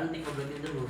Ano di ko ganyan dulu.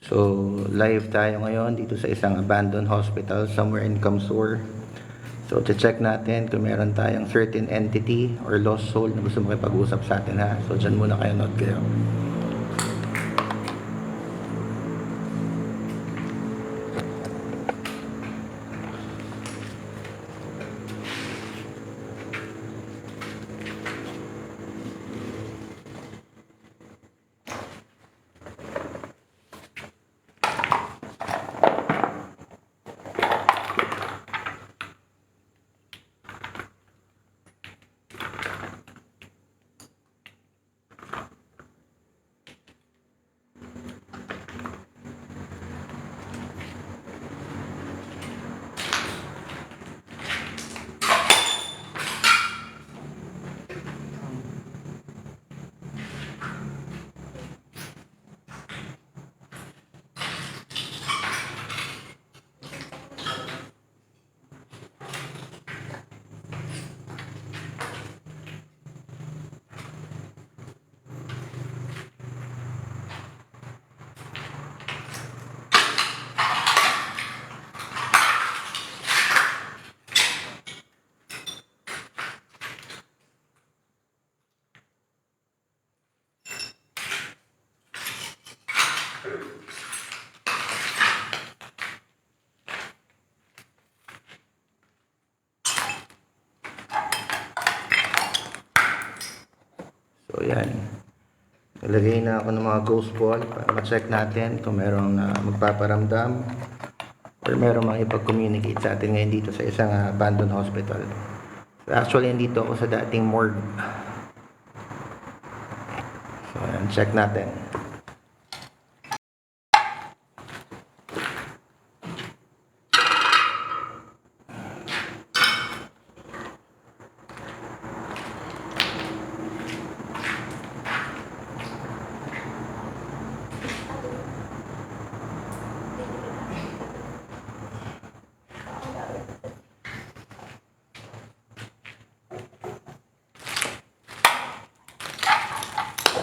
So, live tayo ngayon dito sa isang abandoned hospital somewhere in Kamsur. So, check natin kung meron tayong certain entity or lost soul na gusto makipag-usap sa atin ha. So, dyan muna kayo, note kayo. So, yan. Nalagay na ako ng mga ghost ball para ma-check natin kung merong magpaparamdam or merong makipag-communicate sa atin ngayon dito sa isang abandoned hospital. So, actually, nandito ako sa dating morgue. So, yan. Check natin.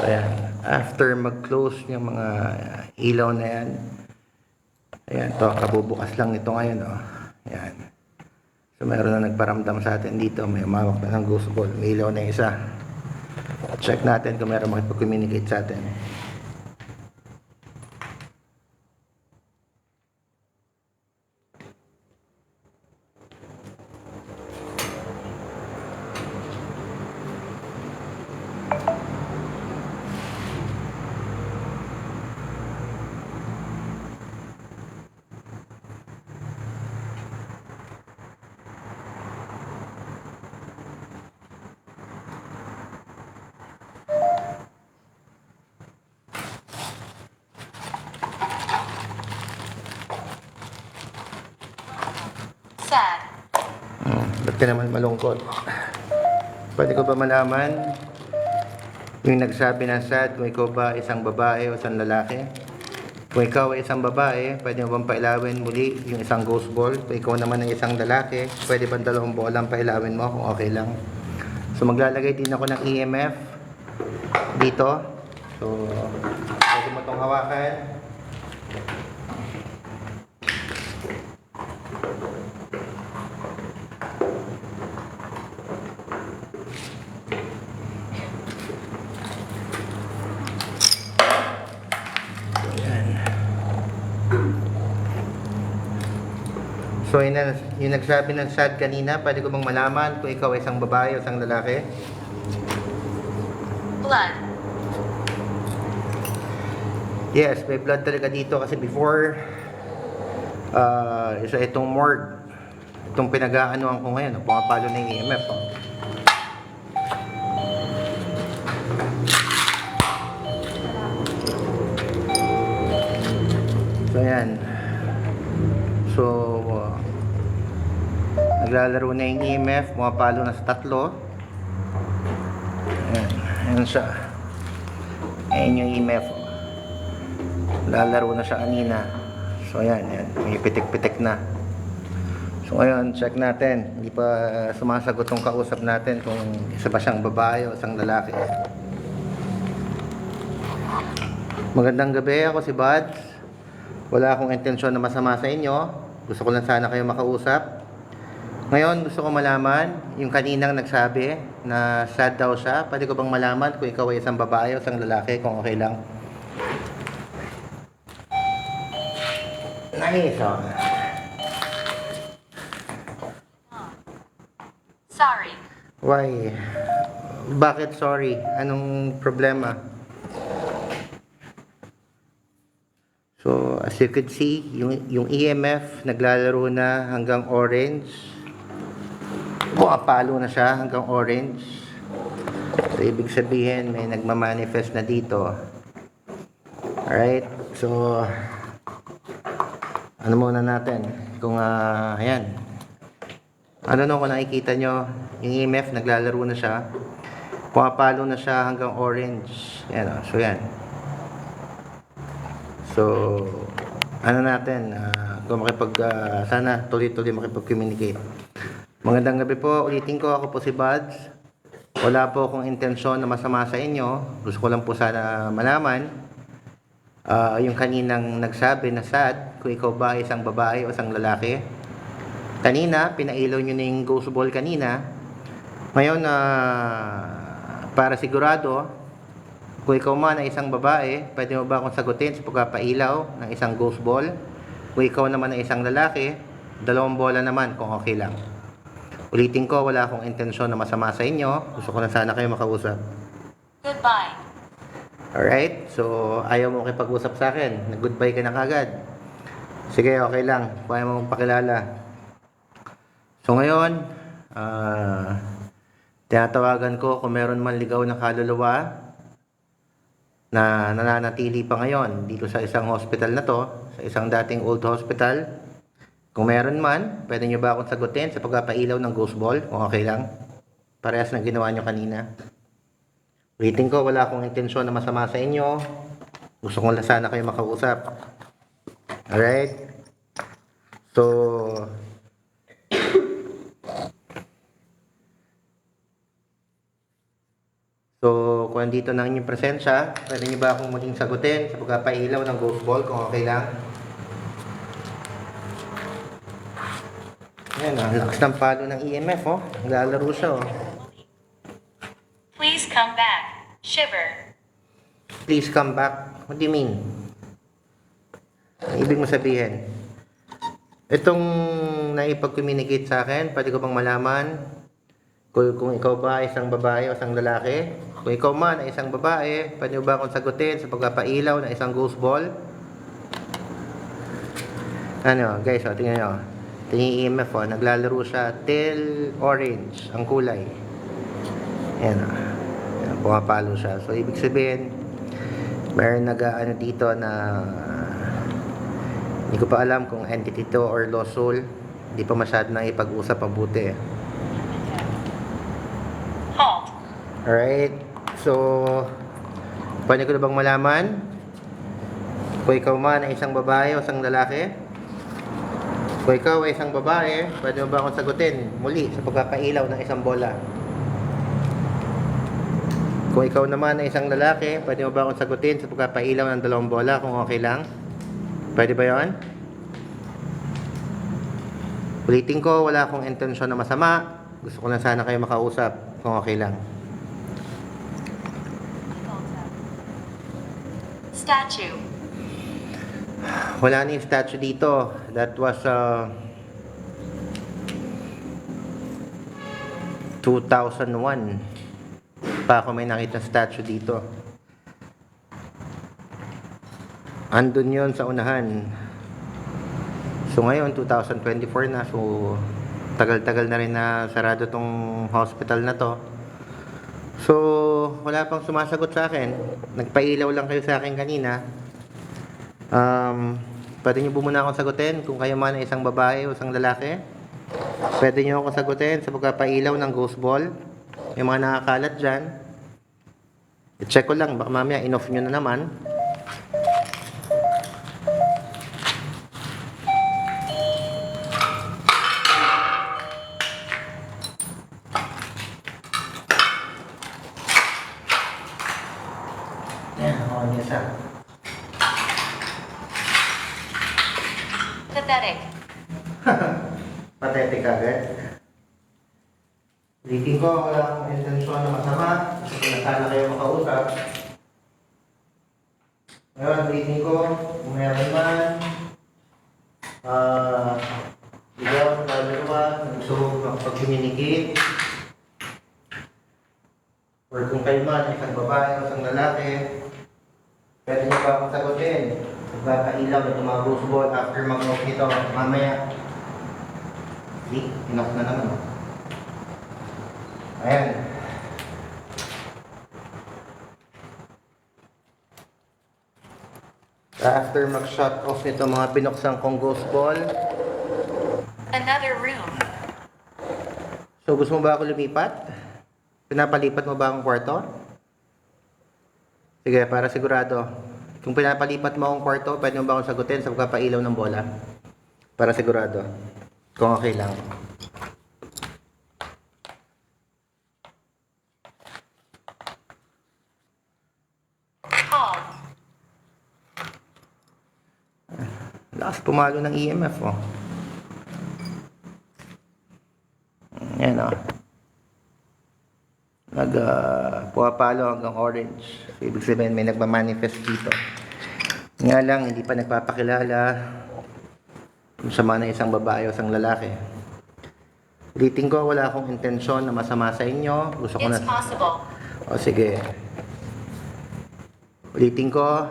Ayan. After mag-close yung mga ilaw na yan, ayan, to, kabubukas lang nito ngayon, oh. Ayan. So, meron na nagparamdam sa atin dito. May umawak na ng ghost ball. May ilaw na isa. Check natin kung meron makipag-communicate sa atin. Sad. Ba't ka naman malungkot? Pwede ko ba malaman yung nagsabi ng sad kung ikaw ba isang babae o isang lalaki? Kung ikaw ay isang babae, pwede mo bang pailawin muli yung isang ghost ball? Kung ikaw naman ay isang lalaki, pwede bang dalawang bolang pailawin mo kung okay lang? So maglalagay din ako ng EMF dito. So pwede mo itong hawakan. So, yung nagsabi ng sad kanina, pwede ko bang malaman kung ikaw ay isang babae o isang lalaki? Blood. Yes, may blood talaga dito kasi before, isa itong morgue. Itong pinag-aanoan ko ngayon, pumapalo na yung EMF. Oh. So, yan. So, naglalaro na yung EMF, pumapalo na sa tatlo. Ayan, ayan siya. Ayan yung EMF. Lalaro na siya kanina. So, ayan, ayan. May pitik-pitik na. So, ngayon, check natin. Hindi pa sumasagot yung kausap natin kung isa ba siyang babae o isang lalaki. Magandang gabi, ako si Buds. Wala akong intensyon na masama sa inyo. Gusto ko lang sana kayo makausap. Ngayon, gusto ko malaman, yung kaninang nagsabi na sad daw siya. Pwede ko bang malaman kung ikaw ay isang babae o isang lalaki, kung okay lang? Nice, oh. Sorry. Why? Bakit sorry? Anong problema? So, as you could see, yung EMF naglalaro na hanggang orange. Pumapalo na siya hanggang orange. So, ibig sabihin, may nagmamanifest na dito. Alright? So, ano muna natin? Kung, ayan. Ano no, kung nakikita nyo, yung EMF naglalaro na siya. Pumapalo na siya hanggang orange. Ayan, so yan. So, ano natin, kung sana tuloy-tuloy makipag-communicate. Magandang gabi po, ulitin ko, ako po si Buds. Wala po akong intensyon na masama sa inyo. Gusto ko lang po sana malaman, yung kaninang nagsabi na sad, kung ikaw ba isang babae o isang lalaki. Kanina, pinailaw nyo na yung ghost ball kanina. Ngayon, para sigurado, kung ikaw man ay isang babae, pwede mo ba akong sagutin sa pagpapailaw ng isang ghost ball? Kung ikaw naman ay isang lalaki, dalawang bola naman kung okay lang. Ulitin ko, wala akong intensyon na masama sa inyo. Gusto ko na sana kayo makausap. Goodbye. Alright? So, ayaw mo makipag-usap sa akin. Nag-goodbye ka na kagad. Sige, okay lang. Kung ayaw mo magpakilala. So, ngayon, tinatawagan ko kung meron man ligaw na kaluluwa na nananatili pa ngayon dito sa isang hospital na to, sa isang dating old hospital. Kung meron man, pwede nyo ba akong sagutin sa pagpapailaw ng ghost ball, kung okay lang? Parehas ng ginawa nyo kanina. Ulitin ko, wala akong intensyon na masama sa inyo. Gusto ko lang sana kayo makausap. Alright? So, So, kung andito na ang inyong presensya, pwede niyo ba akong muling sagutin sa pagpapailaw ng ghost ball kung okay lang? Ayan, ang lakas ng palo ng EMF, oh. Naglalaro siya, oh. Please come back. Shiver. Please come back. What do you mean? Ang ibig mo sabihin? Itong naipag-communicate sa akin, pwede ko bang malaman kung ikaw ba ay isang babae o isang lalaki? Kung ikaw man ay isang babae, pwede mo ba akong sagutin sa pagpapailaw ng isang ghost ball? Ano, guys, oh, tingnan nyo. Tingnan yung EMF, oh. Naglalaro siya till orange ang kulay. Ayan, oh. Ayan, pumapalo siya. So, ibig sabihin, meron nag-ano dito na hindi ko pa alam kung entity to or lost soul. Hindi pa masyado na ipag-usap mabuti. Halt. Alright, so pwede ko na bang malaman kung ikaw man ay isang babae o isang lalaki? Kung ikaw ay isang babae, pwede mo ba akong sagutin muli sa pagpapailaw ng isang bola? Kung ikaw naman ay isang lalaki, pwede mo ba akong sagutin sa pagpapailaw ng dalawang bola kung okay lang? Pwede ba yon? Ulitin ko, wala akong intensyon na masama. Gusto ko lang sana kayo makausap kung okay lang. Statue. Wala na yung statue dito. That was 2001 pa ako may nakita statue dito. Andun yon sa unahan. So ngayon 2024 na, so tagal-tagal na rin na sarado tong hospital na to. So wala pang sumasagot sa akin. Nagpailaw lang kayo sa akin kanina. Pwede niyo po muna akong sagutin kung kayo man ay isang babae o isang lalaki. Pwede niyo akong sagutin sa pagpapailaw ng ghost ball. Yung mga nakakalat dyan. I-check ko lang, baka mamaya in-off nyo na naman. Yan, ako niya siya. Pathetic. Pathetic agad. Ulitin ko, wala akong intensyon na masama. Gusto ko na sana kayo makausap. Ngayon, ulitin ko, kung meron man, ikaw, kaluluwa, gusto ko makapag-communicate. Or kung kayo man, isang babae o isang lalaki, pwede niyo pa akong sagutin. Magpapailaw ito mga ghost ball after mag-off nito mamaya. See? Enough na naman. Oh. Ayan. After mag-shut off nito mga binuksan kong ghost ball. Another room. So gusto mo ba ako lumipat? Pinapalipat mo ba ang kwarto? Sige, para sigurado. Kung pinapalipat mo akong kwarto, pwede mo ba akong sagutin sa pagpapailaw ng bola? Para sigurado. Kung okay lang. Halt. Lakas pumalo ng EMF, oh. Yan, oh. Pumapalo hanggang orange. So, ibig sabihin, may nagmamanifest dito. Nga lang, hindi pa nagpapakilala kung siya man ay isang babae o isang lalaki. Ulitin ko, wala akong intensyon na masama sa inyo. Gusto ko na... It's possible. O, sige. Ulitin ko,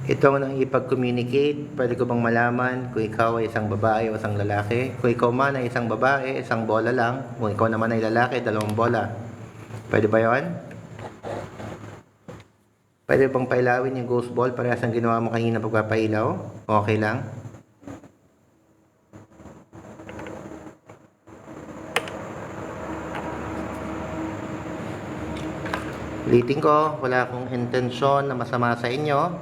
ito ang ipag-communicate. Pwede ko bang malaman kung ikaw ay isang babae o isang lalaki? Kung ikaw man ay isang babae, isang bola lang. Kung ikaw naman ay lalaki, dalawang bola. Pwede ba yon? Pwede bang pailawin yung ghost ball parehas ang ginawa mo kanina pagpapailaw? Okay lang? Ulitin ko, wala akong intensyon na masama sa inyo.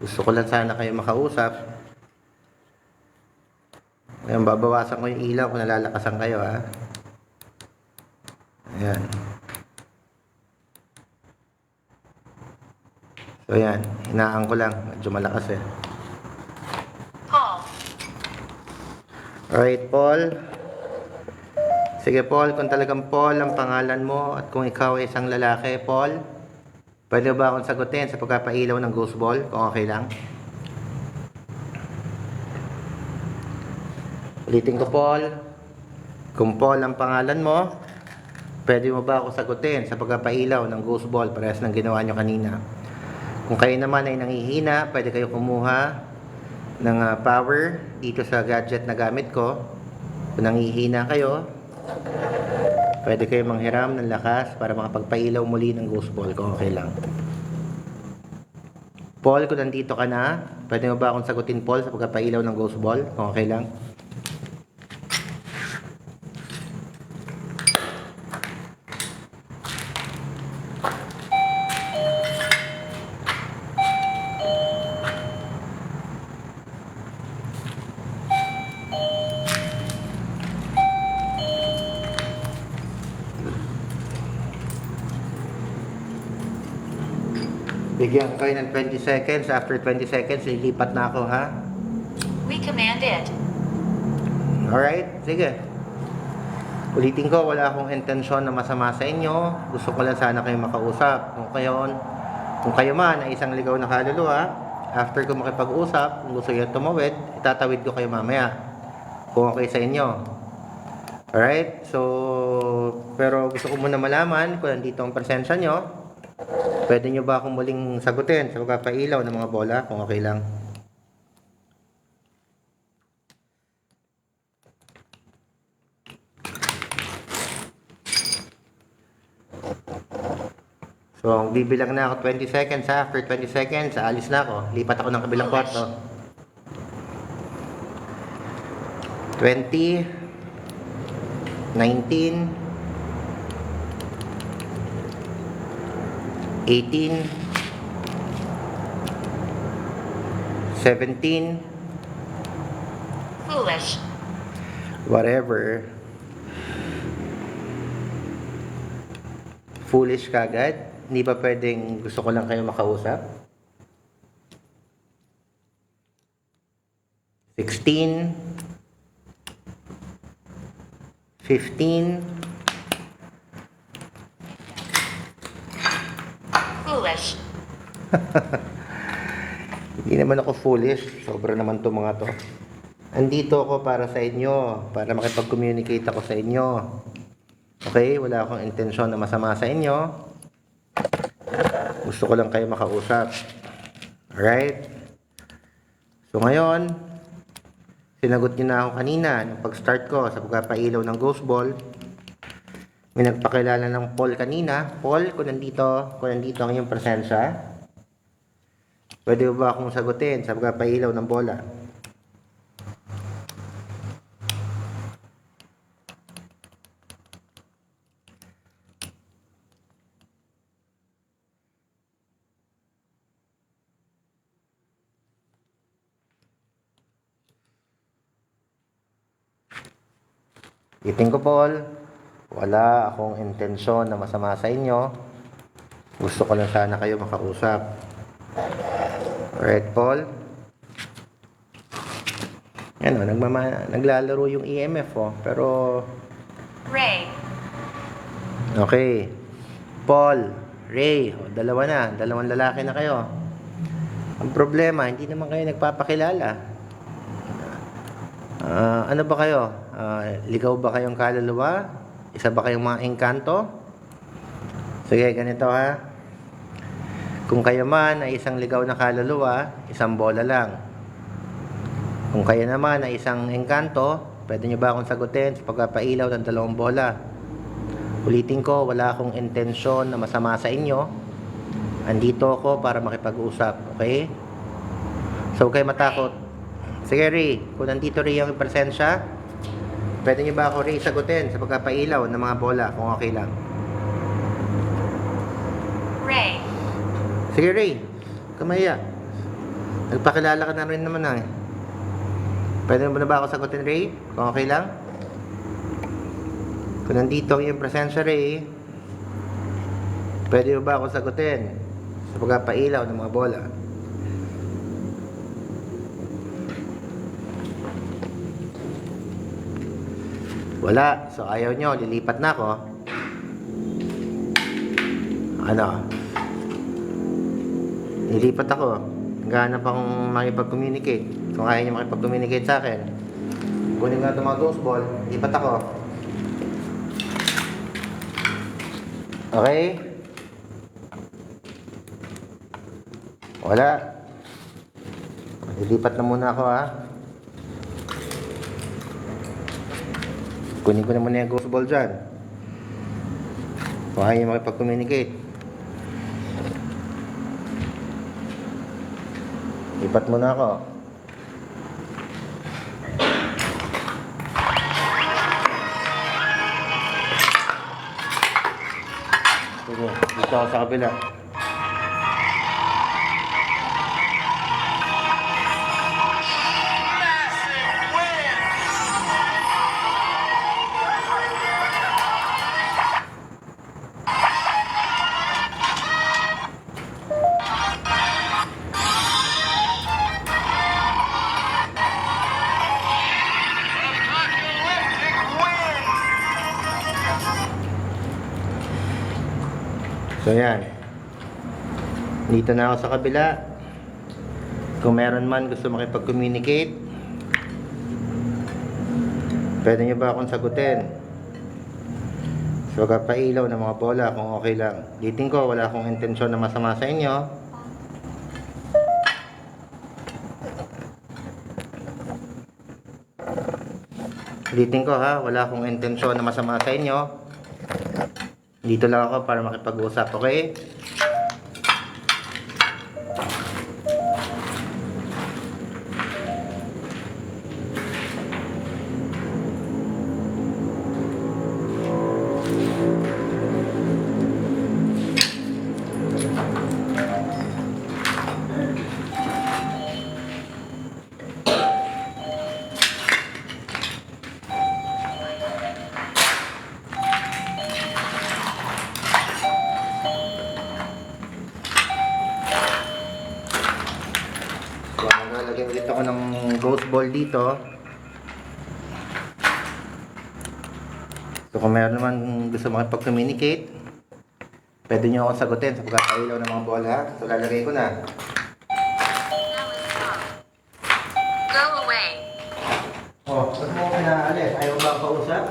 Gusto ko lang sana kayo makausap. Ngayon, babawasan ko yung ilaw kung nalalakasan kayo, ha? Ayan. So yan, hinaan ko lang. Medyo malakas eh. Paul. Alright, Paul. Sige, Paul, kung talagang Paul ang pangalan mo at kung ikaw ay isang lalaki, Paul, pwede ba akong sagutin sa pagpapailaw ng ghost ball, kung okay lang? Ulitin ko, Paul. Kung Paul ang pangalan mo, pwede mo ba ako sagutin sa pagpapailaw ng ghost ball, parehas ng ginawa nyo kanina? Kung kayo naman ay nangihina, pwede kayo kumuha ng power dito sa gadget na gamit ko. Kung nangihina kayo, pwede kayo manghiram ng lakas para makapagpailaw muli ng ghost ball, kung okay lang. Paul, kung nandito ka na, pwede mo ba akong sagutin, Paul, sa pagpapailaw ng ghost ball, kung okay lang? Bigyan ko kayo ng 20 seconds. After 20 seconds, lilipat na ako, ha? We command it. Alright, sige. Ulitin ko, wala akong intensyon na masama sa inyo. Gusto ko lang sana kayo makausap. Kung kayo man ay isang ligaw na kaluluwa, after ko makipag-usap, kung gusto nyo tumawid, itatawid ko kayo mamaya. Kung okay sa inyo. Alright, so, pero gusto ko muna malaman kung nandito ang presensya nyo. Pwede nyo ba akong muling sagutin sa pagpapailaw ng mga bola, kung okay lang? So, bibilang na ako 20 seconds, ha? After 20 seconds, aalis na ako. Lipat ako ng kabilang kwarto. 20, 19, 18, 17, Foolish. whatever. Foolish kagad. Hindi ba pwedeng gusto ko lang kayo makausap? 16, 15, Foolish. Hindi naman ako foolish. Sobra naman to mga to. Andito ako para sa inyo. Para makipag-communicate ako sa inyo. Okay? Wala akong intensyon na masama sa inyo. Gusto ko lang kayo makausap. Alright? So ngayon, sinagot niyo na ako kanina nung pag-start ko sa pagpapailaw ng ghost ball. May nagpakilala ng Paul kanina. Paul, kung nandito ang iyong presensya, pwede ba akong sagutin sa pagpapailaw ng bola? Iting ko, Paul. Wala akong intensyon na masama sa inyo. Gusto ko lang sana kayo makausap. Alright, Paul? Yan o, naglalaro yung EMF o. Pero, Ray. okay. Paul, Ray, o, dalawa na. Dalawang lalaki na kayo. Ang problema, hindi naman kayo nagpapakilala. Ano ba kayo? Ligaw ba kayong kaluluwa? Isa ba kayong mga engkanto? Sige, ganito ha. Kung kayo man ay isang ligaw na kaluluwa, isang bola lang. Kung kayo naman ay isang engkanto, pwede nyo ba akong sagutin sa pagpapailaw ng 2 bola? Ulitin ko, wala akong intensyon na masama sa inyo. Andito ako para makipag-usap, okay? So, huwag kayo matakot. Sige, Ray, kung nandito Ray ang presensya, pwede nyo ba ako, Ray, sagutin sa pagpapailaw ng mga bola, kung okay lang? Ray. Sige, Ray, kamaya. Nagpakilala ka na rin naman eh. Pwede mo na ba ako sagutin, Ray, kung okay lang? Kung nandito ang iyong presensya, Ray, pwede mo ba ako sagutin sa pagpapailaw ng mga bola. Wala. So ayaw nyo, lilipat na ako. Ano? Lilipat ako. Naghahanap akong makipag-communicate. Kung ayaw nyo makipag-communicate sa akin, kunin nga itong mga ghost ball. Lipat ako. Okay? Wala. Lilipat na muna ako, ha. Kunin ko na muna yung ghost ball dyan. Kung ayaw nyo makipag-communicate. Lipat muna ako. Sige, dito ako sa kabila. So yan. Dito na ako sa kabila. Kung meron man gusto makipag-communicate, pwede nyo ba akong sagutin? So pagpapailaw ng mga bola kung okay lang. Liting ko, wala akong intensyon na masama sa inyo. Liting ko ha, wala akong intensyon na masama sa inyo. Dito lang ako para makipag-usap, okay? Nalagyan ulit ako ng ghost ball dito. So kung meron naman gusto makipag-communicate, pwede nyo akong sagutin sa pagkakailaw ng mga bola. So lalagay ko na. Go away. Oh, ba't mo ko pinaalis? Ayaw ba ang kausap?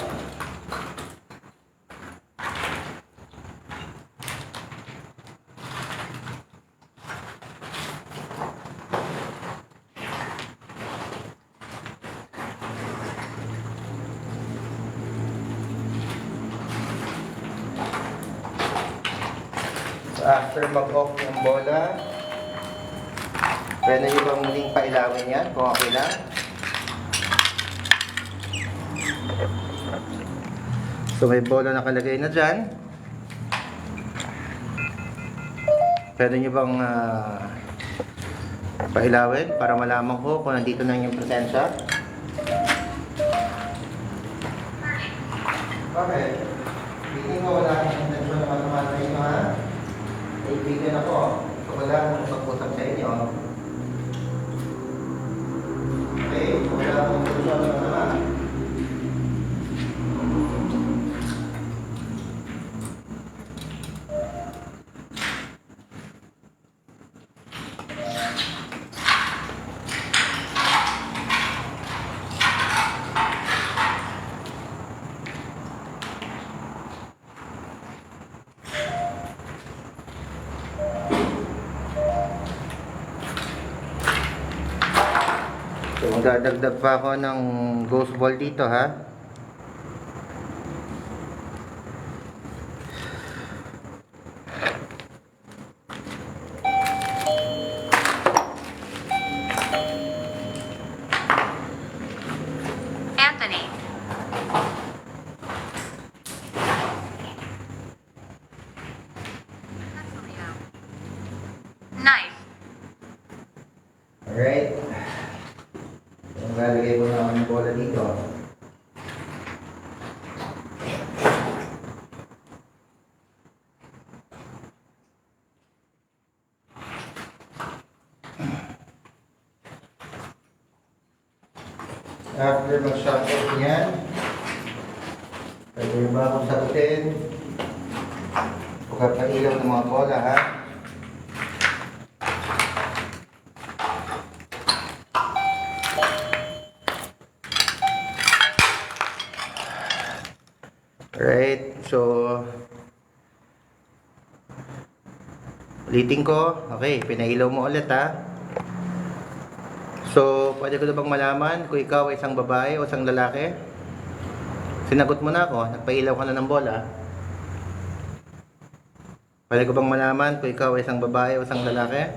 So after mag-off yung bola, pwede nyo bang muling pailawin yan kung okay lang? So may bola nakalagay na dyan. Pwede nyo bang pailawin para malaman ko kung nandito na yung presensya? Bakit? Hindi ko wala akong intensyon na masama sa inyo, ha? Kaibigan ako. So wala akong pag-usap sa inyo. Okay? Wala akong intensyon na masama. So, magdadagdag pa ako ng ghost ball dito, ha? Anthony. Knife. Alright. Maglalagay ko na ako ng bola dito. After mag-shuffle niyan, pwede ba akong sagutin? Huwag pa ilaw ng mga bola, ha? Alright, so ulitin ko. Okay, pinailaw mo ulit, ha? So, pwede ko na bang malaman kung ikaw ay isang babae o isang lalaki? Sinagot mo na ako, nagpailaw ka na ng bola. Pwede ko bang malaman kung ikaw ay isang babae o isang lalaki?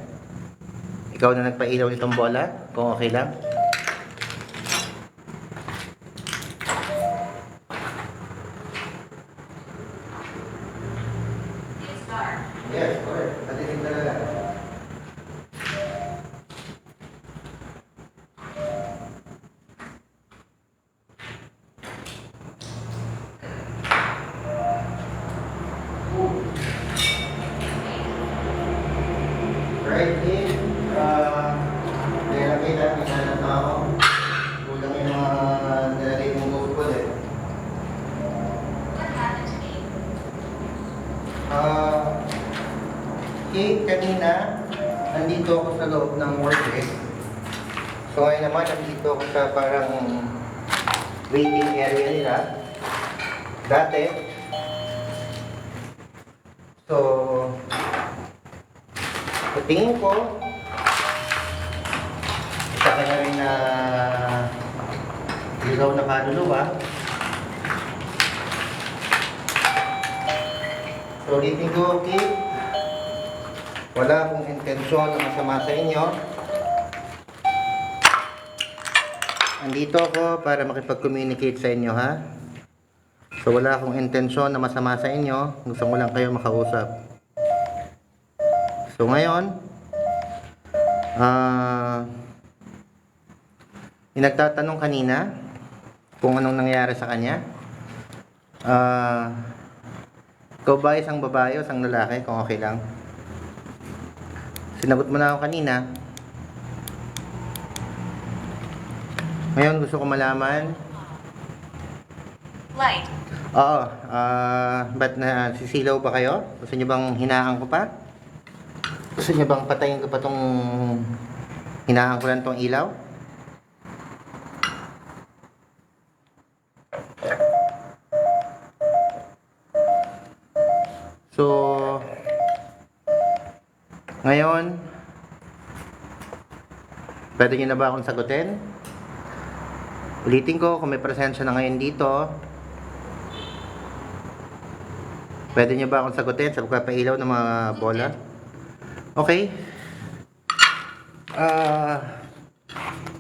Ikaw na nagpailaw nitong bola, kung okay lang. It's dark. Yes, correct. Patinig talaga. Right in, kaya nakita, isa na ako. Kulang yung mga nilagay mong GoPro eh. What happened to me? Kanina, nandito ako sa loob ng work eh. So ngayon naman, nandito ako sa parang waiting area nila. Dati. So, sa tingin ko, isa ka na rin na ligaw na kaluluwa. So, ulitin ko, okay? Wala akong intensyon na masama sa inyo. Andito ako para makipag-communicate sa inyo, ha? So, wala akong intensyon na masama sa inyo. Gusto ko lang kayo makausap. So, ngayon, yung nagtatanong kanina kung anong nangyari sa kanya. Ikaw ba isang babae o isang lalaki? Kung okay lang. Sinagot mo na ako kanina. Ngayon gusto ko malaman. Light. Oo. Ba't sisilaw ba kayo? Gusto niyo bang hinaan ko pa? Gusto niyo bang patayin ko pa tong hinaan ko lang tong ilaw? So, ngayon, pwede niyo na ba akong sagutin? Ulitin ko, kung may presensya na ngayon dito, pwede niyo ba akong sagutin sa pagpapailaw ng mga bola? Okay.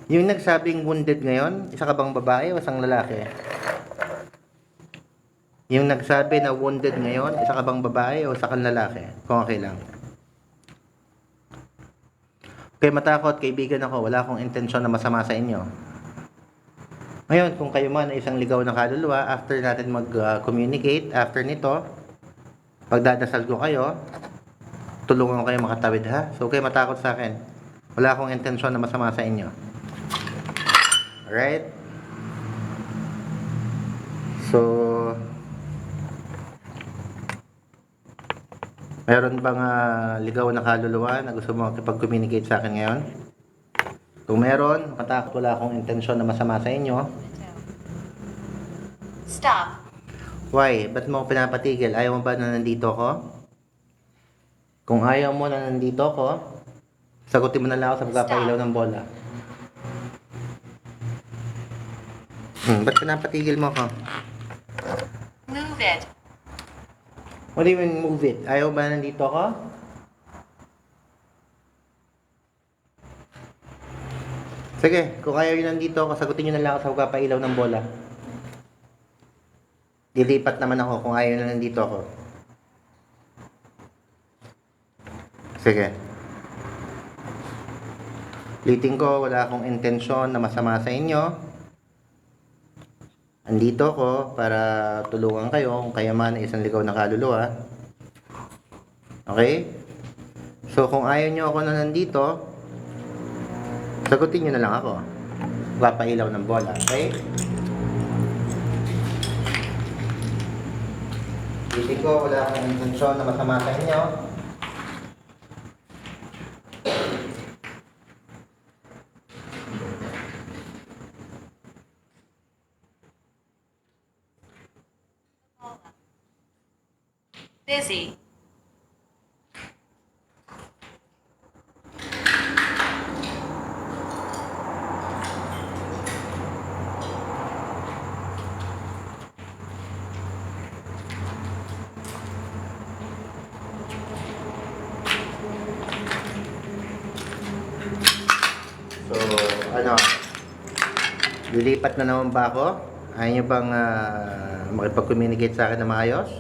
Yung nagsabing wounded ngayon, isa ka bang babae o isang lalaki? Yung nagsabi na wounded ngayon, isa ka bang babae o isa kang lalaki? Kung okay lang. Okay, matakot, kaibigan ako. Wala akong intensyon na masama sa inyo. Ngayon, kung kayo man ay isang ligaw na kaluluwa, after natin mag-communicate, after nito, pagdadasal ko kayo, tulungan ko kayo makatawid, ha? So, okay, matakot sa akin. Wala akong intensyon na masama sa inyo. Alright? So, meron bang ligaw na kaluluwa na gusto mo makipag-communicate sa akin ngayon? Kung meron, matakot, wala akong intensyon na masama sa inyo. Stop. Why? Ba't mo ako pinapatigil? Ayaw mo ba na nandito ako? Kung ayaw mo na nandito ako, sagutin mo na lang ako sa pagpapailaw ng bola. Ba't pinapatigil mo ako? Move it. What do you mean move it? Ayaw ba na nandito ako? Sige, kung ayaw yun nandito ako, sagutin nyo na lang ako sa pagpapailaw ng bola. Dilipat naman ako kung ayaw na nandito ako. Sige. Ulitin ko, wala akong intensyon na masama sa inyo. Andito ako para tulungan kayo kung kaya man isang ligaw na kaluluwa. Okay? So kung ayaw nyo ako na nandito, sagutin nyo na lang ako. Magpapailaw ng bola, okay? Hindi ko, wala akong intensyon na masama sa inyo. Busy. So, ano, lilipat na naman ba ako? Ayaw nyo bang makipag-communicate sa akin na maayos?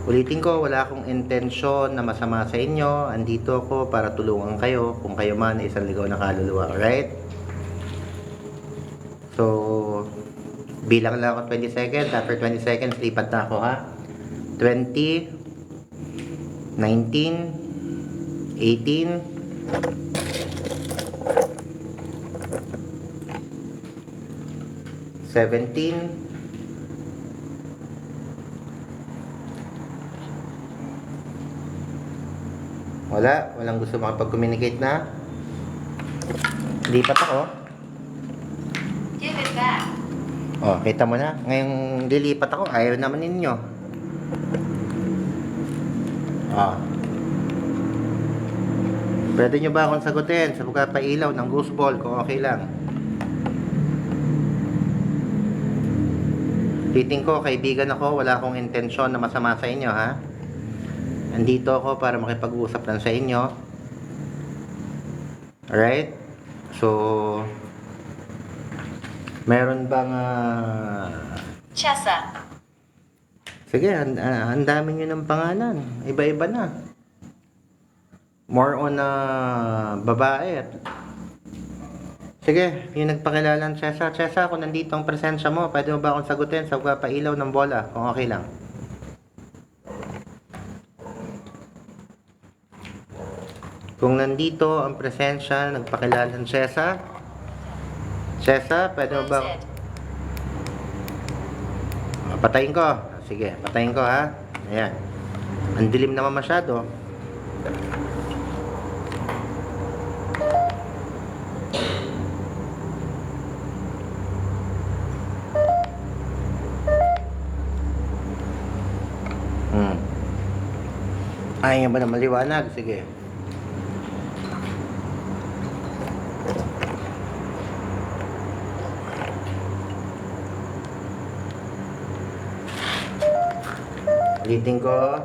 Ulitin ko, wala akong intensyon na masama sa inyo. Andito ako para tulungan kayo kung kayo man ay isang ligaw na kaluluwa, alright? So, bilang lang ako 20 seconds. After 20 seconds, lipat na ako, ha? 20, 19, 18, 17, 18, walang gusto makapag-communicate na. Lipat ako. Give it back. Oh, kita mo na. Ngayong lilipat ako, ayaw naman ninyo. Oh. Pwede nyo ba akong sagutin sa pagpapailaw ng ghost ball kung okay lang? Titing ko, kaibigan ako, wala akong intensyon na masama sa inyo, ha? Andito ako para makipag-usap lang sa inyo. Alright? So, meron bang Chessa. sige, ang dami nyo ng pangalan. Iba-iba na. More on babae. Sige, yung nagpakilalan, Chessa. Chessa, kung nandito ang presensya mo, pwede mo ba akong sagutin sa pagpapailaw ng bola, kung okay lang? Kung nandito ang presensya, nagpakilalan, Chessa. Chessa, pwede mo ba... Close it. Patayin ko. Sige, patayin ko, ha. Ayan. Ang dilim naman masyado. Ayaw ba na maliwanag? Sige. Ulitin ko,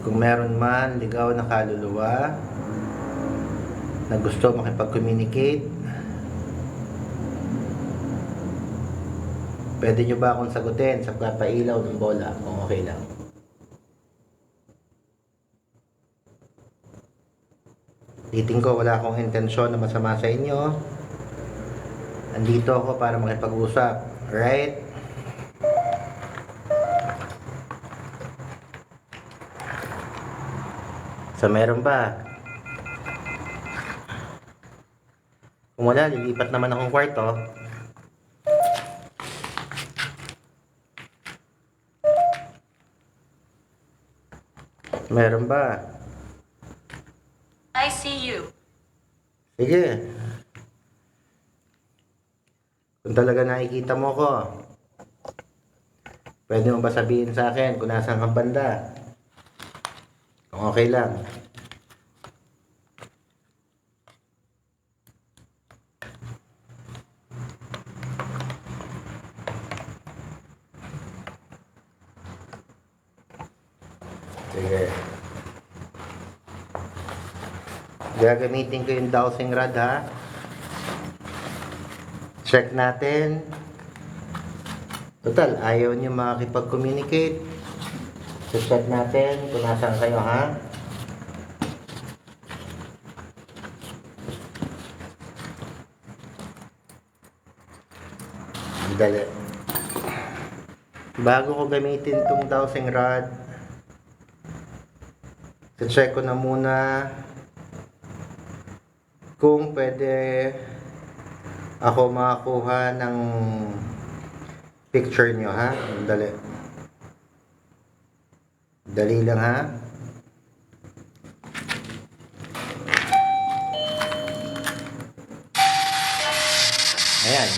kung meron man ligaw na kaluluwa na gusto makipag-communicate, pwede nyo ba akong sagutin sa pagpapailaw ng bola kung okay lang? Ulitin ko, wala akong intensyon na masama sa inyo. Andito ako para makipag-usap. Alright? So, meron ba? Kung wala, lilipat naman akong kwarto. Meron ba? I see you. Sige. Kung talaga nakikita mo ko, pwede mo ba sabihin sa akin kung nasaan kang banda? Kung okay lang. Sige. Gagamitin ko yung dowsing rod, ha? Check natin. Total, ayaw nyo makakipag-communicate. So, check natin kung nasaan kayo, ha? Dali. Bago ko gamitin tong dowsing rod, check ko na muna kung pwede ako makakuha ng picture nyo, ha? Dali. Dali lang, ha? Ayan.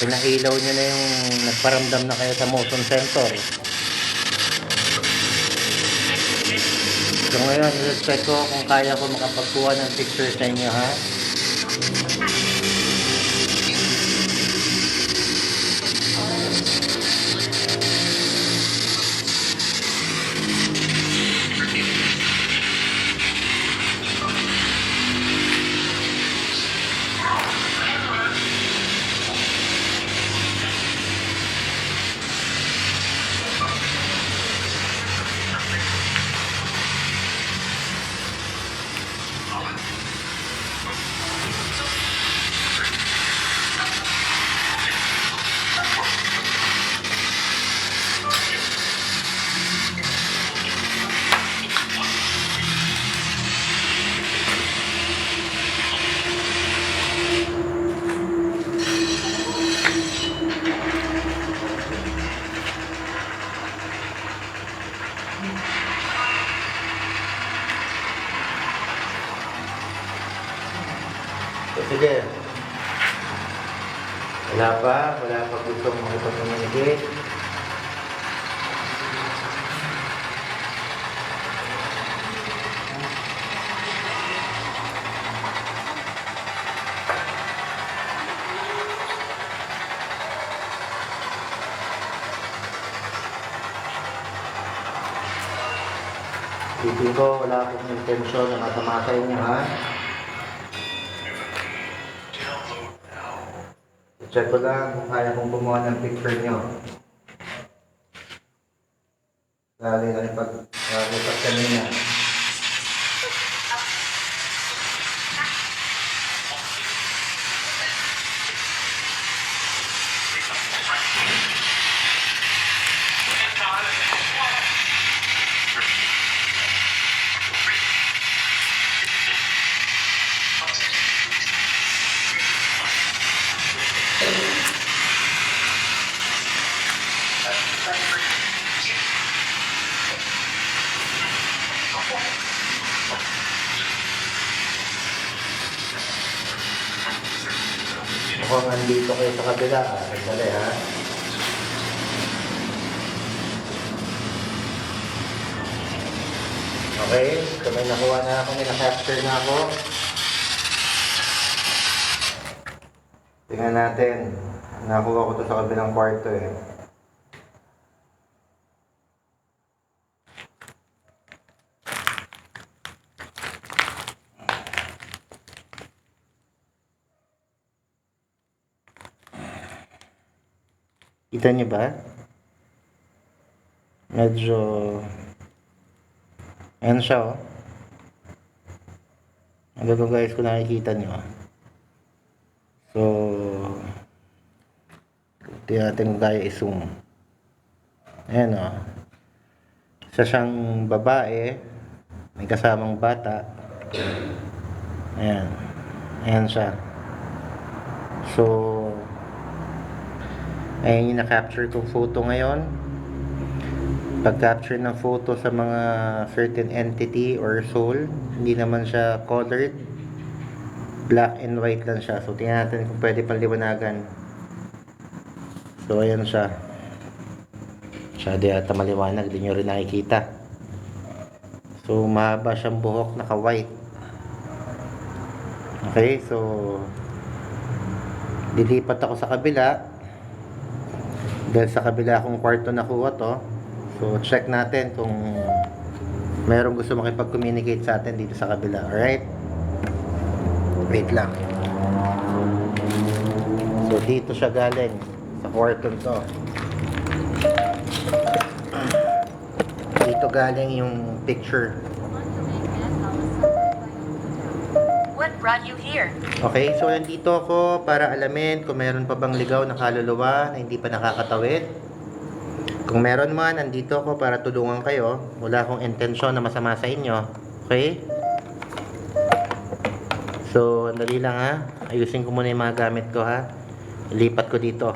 Pinailaw nyo na yung nagparamdam na kayo sa motion sensor. So ngayon, i-check ko kung kaya ko makapagkuha ng picture sa inyo, ha? So, sige. Wala pa gustong makipag-communicate. Isipin ko, wala akong intensyon na masama sa inyo, ha? I-check ko lang kung kaya kong gumawa ng picture nyo. Lalo na rin pag-usap kanina. Mukhang andito kayo sa kabila, ha? Sandali, ha? Okay, so may nakuha na ako, may na-capture na ako. Tingnan natin. Nakuha ko to sa kabilang kwarto, eh. Kita niyo ba? Medyo... Ayan siya, oh. Ano to, guys, kung nakikita niyo. So... Tingnan natin kung kaya i-zoom. Ayan, oh. Isa siyang babae. May kasamang bata. Ayan. Ayan siya. So... Ayan yung na-capture kong photo ngayon. Pag-capture ng photo sa mga certain entity or soul, hindi naman siya colored. Black and white lang siya. So, tingnan natin kung pwede paliwanagan. So, ayan siya. Siya di ata maliwanag. Di nyo rin nakikita. So, mahaba siyang buhok, naka-white. Okay, so... Dilipat ako sa kabila. Dahil sa kabila akong kwarto nakuha to. So, check natin kung mayroong gusto makipag-communicate sa atin dito sa kabila. Alright? Wait lang. So, dito siya galing. Sa kwarto to. Dito galing yung picture. What brought you here? Okay, so nandito ako para alamin kung meron pa bang ligaw na kaluluwa na hindi pa nakakatawid. Kung meron man, nandito ako para tulungan kayo. Wala akong intensyon na masama sa inyo. Okay? So, andali lang ha. Ayusin ko muna yung mga gamit ko ha. Ilipat ko dito.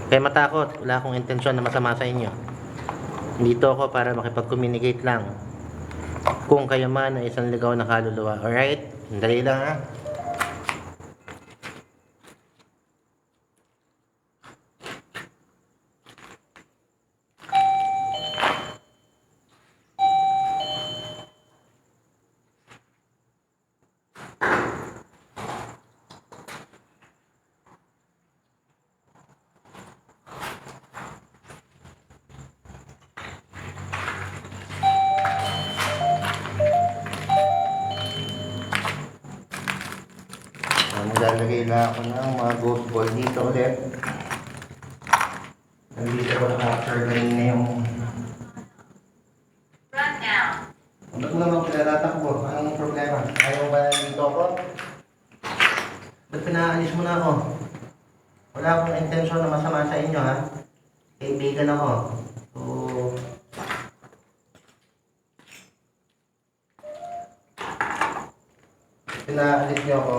Kaya matakot. Wala akong intensyon na masama sa inyo. Dito ako para makipag-communicate lang. Kung kayo man ay isang ligaw na kaluluwa. Alright? Andali lang ha. Maglalagay lang ako ng mga ghost ball dito ulit. Nandito ko na-capture kanina yung... Run now. Ba't mo naman pinatatakbo? Anong problema? Ayaw ba nandito ako? Ba't pinaalis mo na ako? Wala akong intensyon na masama sa inyo ha. Kaibigan ako. So... pinaalis niyo ako.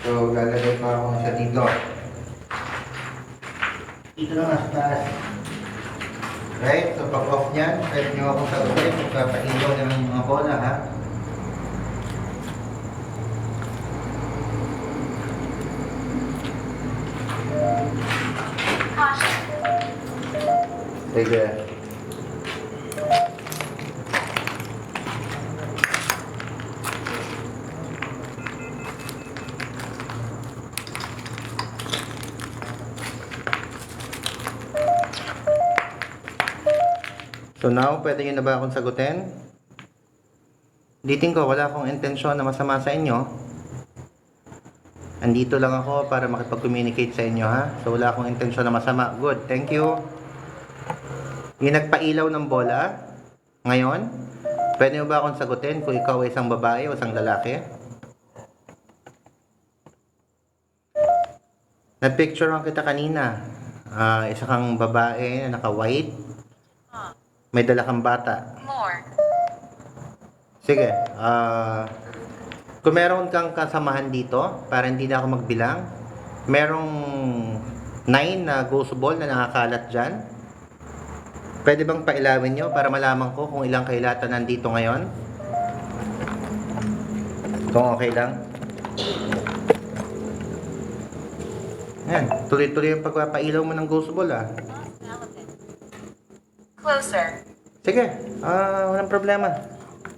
So, lalagay pa ako siya dito. Dito lang sa taas. Right? So, pag off niyan, pwede nyo akong sagutin kung kapailaw ng mga bola, ha? Caution. Sige. So now, pwede nyo na ba akong sagutin? Ulitin ko, wala akong intensyon na masama sa inyo. Andito lang ako para makipag-communicate sa inyo ha. So wala akong intensyon na masama. Good, thank you. Yung nagpailaw ng bola, ngayon, pwede mo ba akong sagutin kung ikaw ay isang babae o isang lalaki? Nag-picturean kita kanina. Isa kang babae na naka-white. May dala kang bata. More. Sige. Kung meron kang kasamahan dito, para hindi na ako magbilang, merong 9 na ghost ball na nakakalat dyan. Pwede bang pailawin nyo para malaman ko kung ilang kailatan nandito ngayon? Kung okay lang. Yan. Tuloy-tuloy yung pagpapailaw mo ng ghost ball ah. Closer. Sige. Walang problema.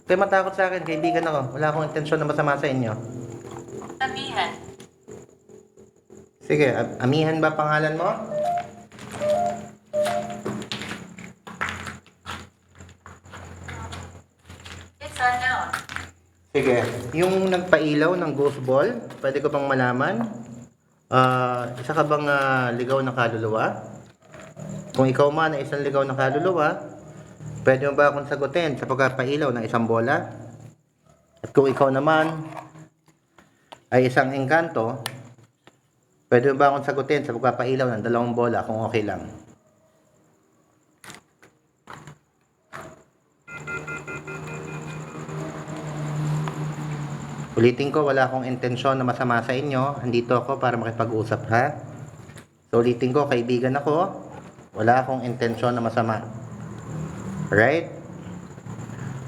Kayo matakot sa akin. Kaibigan ako. Wala akong intensyon na masama sa inyo. Amihan. Sige. Amihan ba pangalan mo? It's unknown. Sige. Yung nagpailaw ng ghost ball, pwede ko pang malaman? Isa ka bang ligaw na kaluluwa? Kung ikaw man ay isang ligaw na kaluluwa, pwede mo ba akong sagutin sa pagpapailaw ng isang bola? At kung ikaw naman ay isang engkanto, pwede mo ba akong sagutin sa pagpapailaw ng 2 bola kung okay lang? Ulitin ko, wala akong intensyon na masama sa inyo. Andito ako para makipag-usap ha. So ulitin ko, kaibigan ako. Wala akong intensyon na masama. Right?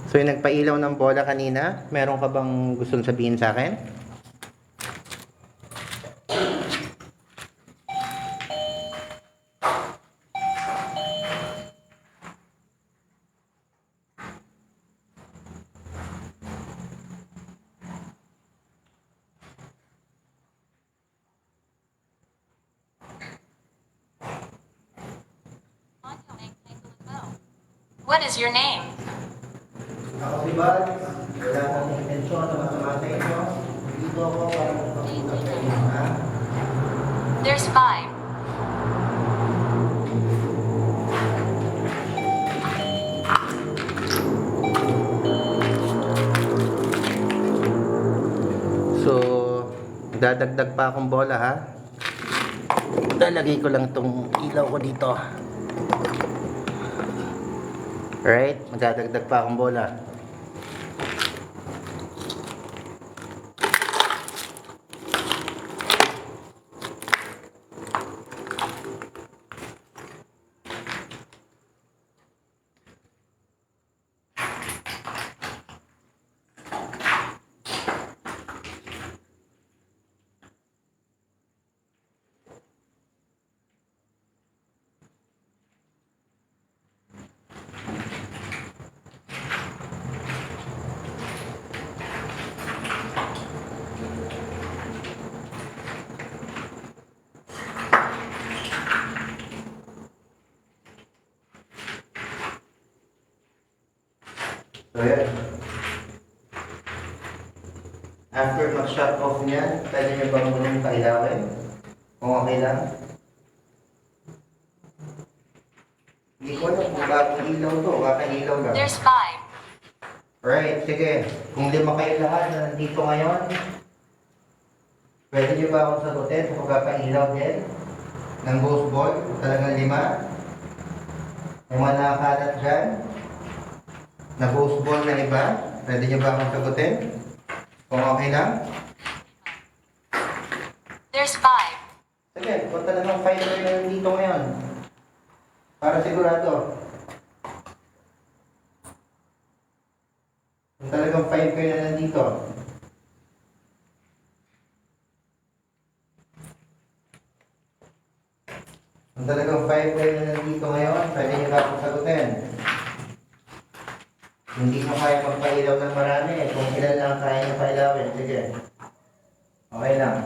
So yung nagpailaw ng bola kanina, meron ka bang gustong sabihin sa akin? What is your name? Ako si Bal. Wala akong intensyon na masama sa inyo. Dito ako para makipag-usap sa inyo ha. There's 5. Magdadagdag pa akong bola ha. Lalagay ko lang tong ilaw ko dito. Alright, magdadagdag pa akong bola. So yan. After mag-shut off niyan, pwede nyo bang munang pailawin? Kung okay lang. Hindi ko alam kung bagong ilaw to, kakailaw lang. There's 5. Right, sige. Kung 5 kayo lahat na nandito ngayon, pwede nyo ba akong sagutin kung kakailaw din? Ng ghost ball, talagang 5. May mga nakakalat dyan na ghost ball na iba, pwede nyo ba akong sagutin? Kung okay lang? There's 5. Sige, kung talagang 5 kayo na nandito ngayon, para sigurado. Kung talagang 5 kayo na nandito. Kung talagang 5 kayo na nandito ngayon, pwede nyo ba akong sagutin? Hindi mo kaya magpailaw ng marami. Kung ilan lang kaya nyo pailawin, sige. Okay lang.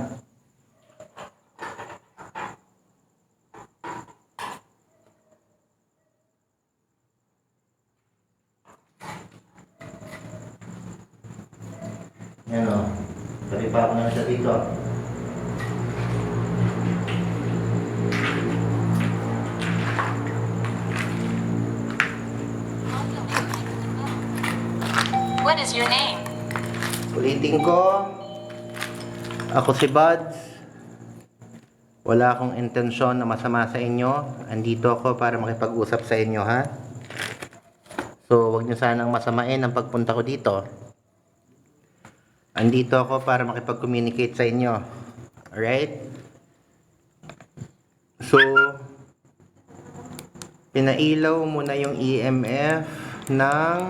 Yan o. Sabi pa ako na sa dito. What is your name? Ulitin ko. Ako si Buds. Wala akong intensyon na masama sa inyo. Andito ako para makipag-usap sa inyo, ha? So, wag nyo sanang masamain ang pagpunta ko dito. Andito ako para makipag-communicate sa inyo. Alright? So, pinailaw mo na yung EMF ng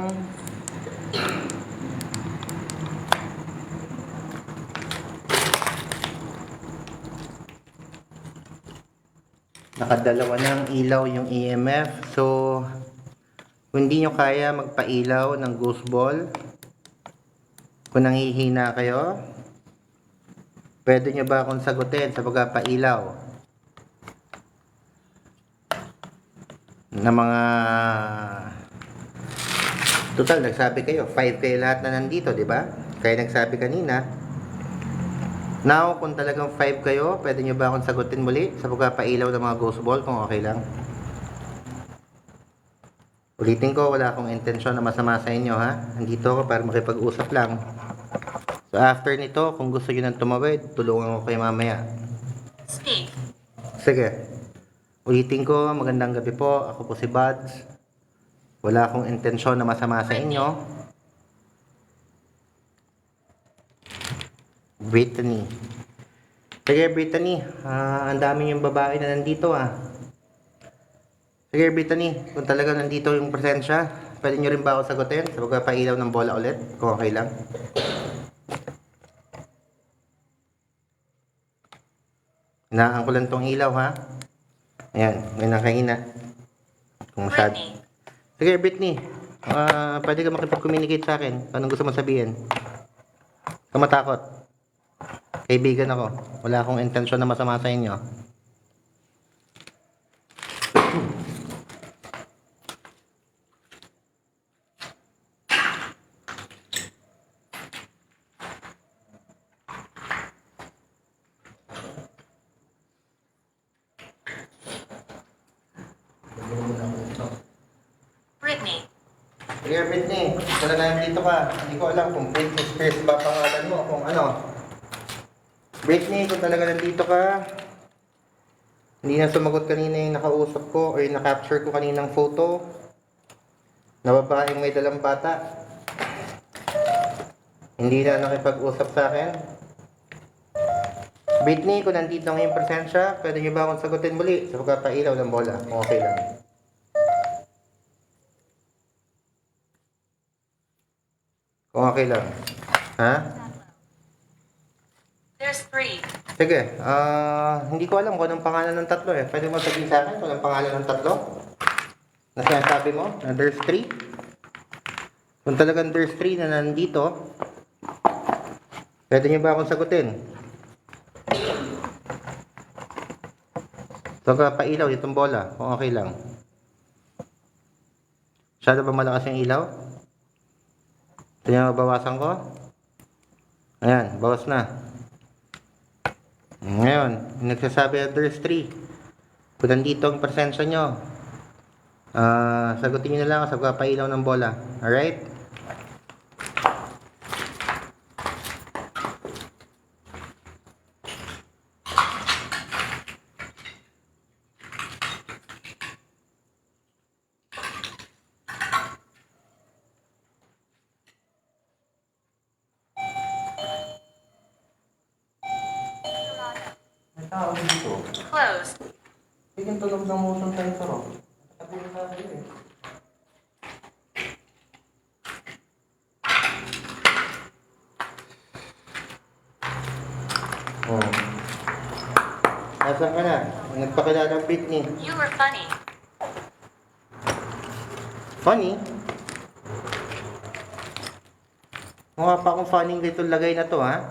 nakadalawa ng ilaw yung EMF. So, kung hindi nyo kaya magpailaw ng ghost ball, kung nanghihina kayo, pwede nyo ba akong sagutin sa pagpapailaw na mga total, nagsabi kayo 5 kayo lahat na nandito, di ba? Kaya nagsabi kanina. Now, kung talagang 5 kayo, pwede nyo ba akong sagutin muli sa pagpapailaw ng mga ghost ball kung okay lang? Ulitin ko, wala akong intensyon na masama sa inyo, ha? Nandito ako para makipag-usap lang. So, after nito, kung gusto nyo nang tumawid, tulungan ko kayo mamaya. Speak. Sige. Ulitin ko, magandang gabi po. Ako po si Buds. Wala akong intensyon na masama sa inyo. Brittany. Sige, Brittany. Ang dami yung babae na nandito, Sige, Brittany. Kung talaga nandito yung presensya, pwede nyo rin ba ako sagutin sa pagpapailaw ng bola ulit? Kung okay lang. Hinaan ko lang tong ilaw, ha? Ayan, may nakahina. Kung masyad. Brittany. Sige, Brittany. Pwede ka makipag-communicate sa akin. Anong gusto mo sabihin? Kamatakot. Kaibigan ako. Wala akong intensyon na masama sa inyo. Brittany. Sige, Brittany. Talaga nandito ka. Hindi ko alam kung Britney Spears ba pangalan mo. Kung ano. Britney, kung talaga nandito ka, hindi na sumagot kanina yung nakausap ko o yung na-capture ko kaninang photo na babaeng may dalang bata. Hindi na nakipag-usap sa akin. Britney, kung nandito ang iyong presensya, pwede niyo ba akong sagutin muli sa pagpapailaw ng bola? Kung okay lang. Kung okay lang. Ha? There's 3. Sige, hindi ko alam kung anong pangalan ng tatlo eh. Pwede mo sabihin sa akin kung anong pangalan ng tatlo? Na sinasabi mo, na there's 3? Kung talagang there's 3 na nandito, pwede niyo ba akong sagutin? So, pailaw itong bola, kung okay lang. Masyado ba malakas yung ilaw? Ito yung bawasan ko? Ayan, bawas na. Ngayon, nagsasabi na there's 3. Kung nandito ang presensya nyo, sagutin nyo na lang sa pagpapailaw ng bola. Alright? May tao dito. Closed. Bigyan tulog ng motion sensor. Sabi ko sa akin eh. Oh. Nasaan ka na? Nagpakilala ang Britney. You were funny. Funny? Mukha pa akong funny little lagay na to, ha?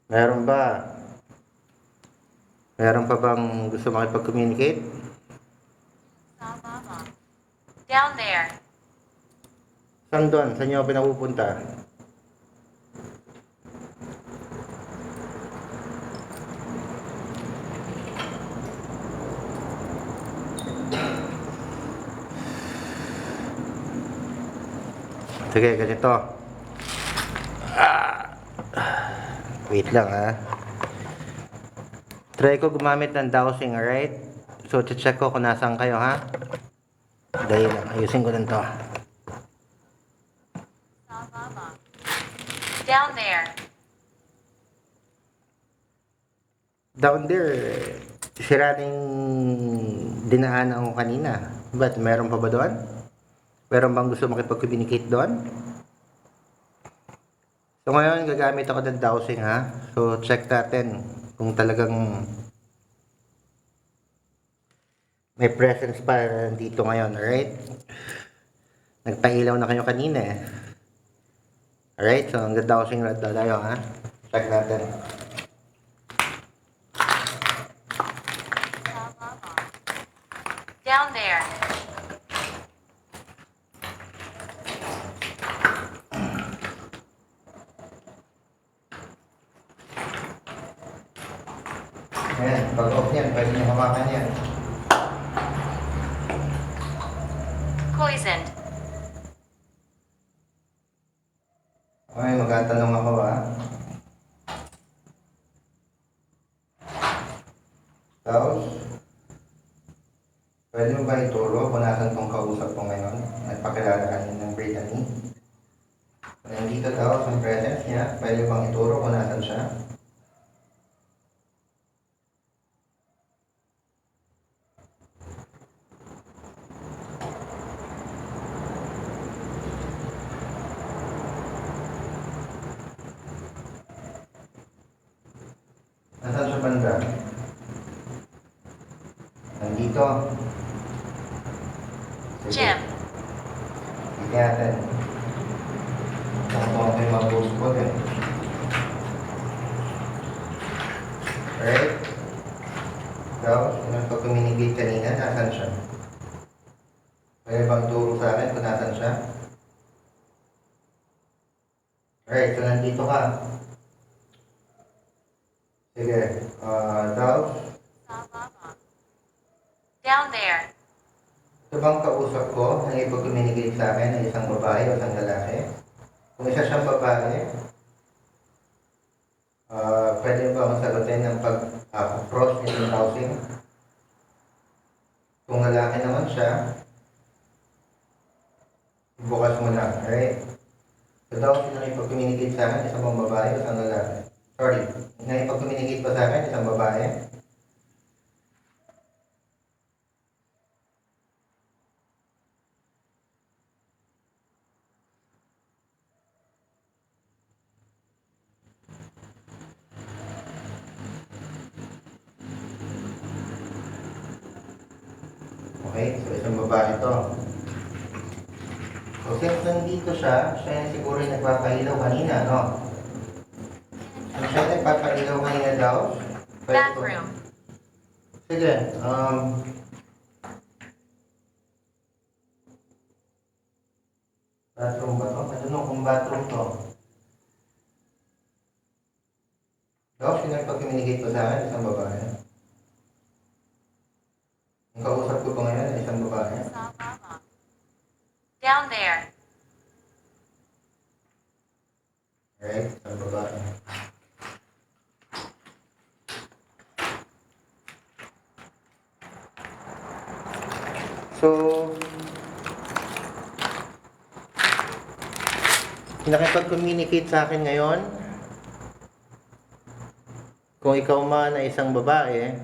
Meron ba? Meron pa bang gusto makipag-communicate? Down there. Saan doon? Saan nyo pinapupunta? Sige, ganito. Wait lang ha. Try ko gumamit ng dowsing, alright? So, check ko kung nasaan kayo ha. Dahil lang, ayusin ko lang to. Down there. Down there, sira na yung dinaanan ko kanina. Ba't meron pa ba doon? Meron bang gusto makipag-communicate doon? So ngayon, gagamit ako ng dowsing ha. So check natin kung talagang may presence pa dito ngayon, alright? Nagpailaw na kayo kanina eh. Alright, so ang dowsing rod tayo ha. Check natin. Down there. Ayan, pag off yan, pwede nyo hawakan yan. Poisoned. Okay, magtatanong ako ha. Tapos, pwede mo ba ituro kung nasan tong kausap ko ngayon? Nagpakilala kanina ng Brittany. Kung nandito daw sa presence niya, pwede bang ituro kung nasan siya? Nasaan siya banda? Nandito. Jim. Hindi natin. Nakatawa ko yung mga post ko din. Alright? So, yung pag-communicate kanina, nasan siya? Pwede bang turo sa akin kung nasan siya? Alright, nandito ka. Sige. Daw. Down there. Ito bang kausap ko na ipag-communicate sa akin na isang babae o isang lalaki? Kung isa siyang babae, pwede ba akong sagutin ng pag-cross into housing? Kung lalaki naman siya, bukas mo na, right? So daw, sino ipag-communicate sa akin, isang bang babae o isang lalaki? Sorry, naipag-communicate ba sa akin, isang babae? Okay, so isang babae to. So since nandito siya yung siguro yung nagpapailaw kanina, no? So siya yung nagpapailaw kanina daw. Bathroom. Sige, bathroom ba to? Matanong kung bathroom to. Daw, sino nagpag-communicate pa sa akin, isang babae? Ang kausap ko pa ngayon ay isang babae. Down there. Alright, isang babae. So, nakipag-communicate sa akin ngayon, kung ikaw man ay isang babae,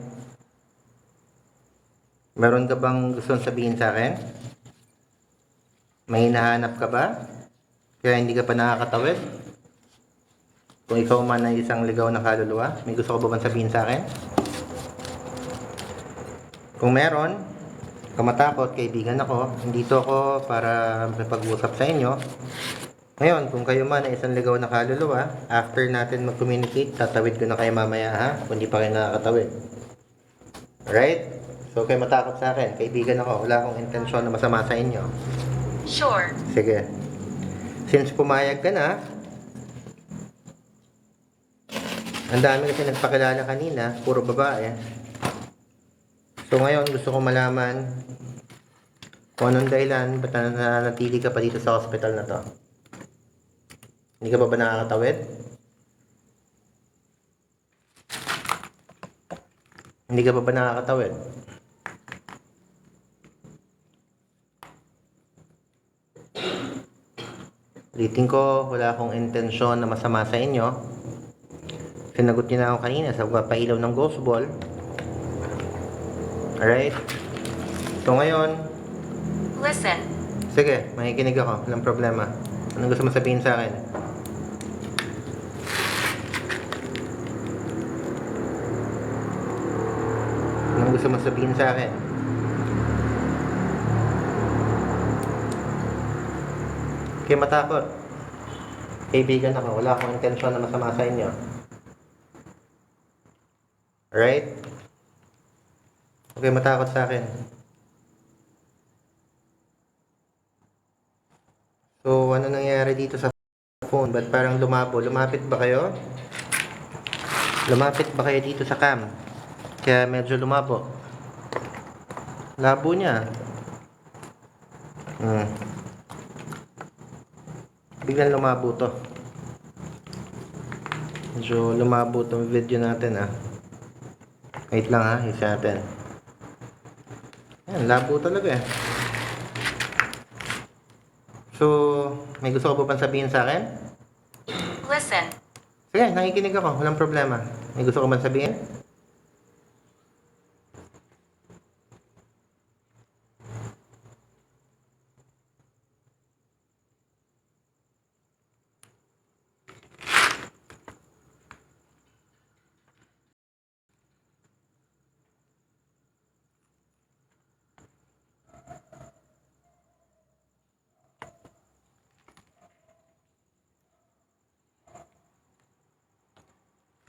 meron ka bang gustong sabihin sa akin? May hinahanap ka ba? Kaya hindi ka pa nakakatawid? Kung ikaw man ay isang ligaw na kaluluwa, may gusto ka ba bang sabihin sa akin? Kung meron, kamatakot, kaibigan ako. Nandito ako para makipag-usap sa inyo. Ngayon, kung kayo man ay isang ligaw na kaluluwa, after natin mag-communicate, tatawid ko na kayo mamaya ha, kung hindi pa kayo nakakatawid. Alright? So, kayo matakot sa akin. Kaibigan ako. Wala akong intensyon na masama sa inyo. Sure. Sige. Since pumayag ka na, ang dami kasi nagpakilala kanina, puro babae. So ngayon, gusto ko malaman kung anong dahilan, ba't nanatili ka pa dito sa hospital na to? Hindi ka pa ba nakakatawid? Hindi ka pa ba nakakatawid? Ulitin ko, wala akong intensyon na masama sa inyo. Sinagot niyo na ako kanina sa pailaw ng ghost ball. Alright? So ngayon, Listen. sige, makikinig ako. Walang problema. Anong gusto mo sabihin sa akin? Anong gusto mo sabihin sa akin? Kaya matakot. Kaibigan ako. Wala akong intensyon na masama sa inyo. Alright? Okay, matakot sa akin. So, ano nangyari dito sa phone? Ba't parang lumabo? Lumapit ba kayo? Lumapit ba kayo dito sa cam? Kaya medyo lumabo. Labo niya. Biglang lumabo to. Medyo lumabo tong video natin ah. Wait lang ha, isa natin. Ayan, labo talaga eh. So, may gusto ko pa bang sabihin sa akin? Listen. Sige, nakikinig ako. Walang problema. May gusto ko bang sabihin?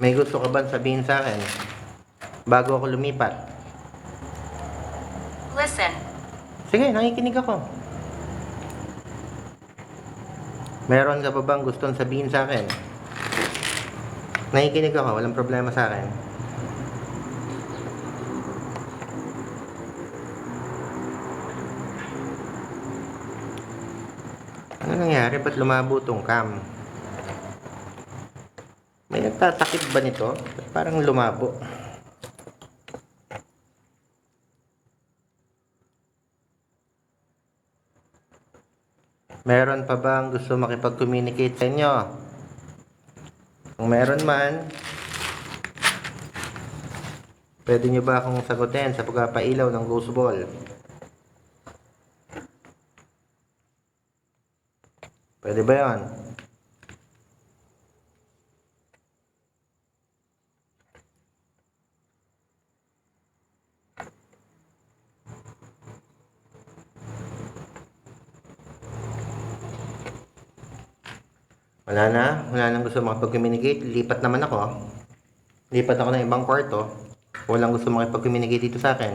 May gusto ka bang sabihin sa akin bago ako lumipat? Listen. Sige, nakikinig ako. Meron ka ba bang gustong sabihin sa akin? Nakikinig ako, walang problema sa akin. Ano nangyari? Ba't lumabo tong cam? May nagtatakip ba nito? Ba't parang lumabo? Meron pa bang gusto makipag-communicate sa inyo? Kung meron man, pwede nyo ba akong sagutin sa pagpapailaw ng ghost ball? Pwede ba yan? Wala nang gusto makipag-communicate. Lipat naman ako. Lipat ako ng ibang kwarto. Walang gusto makipag-communicate dito sa akin.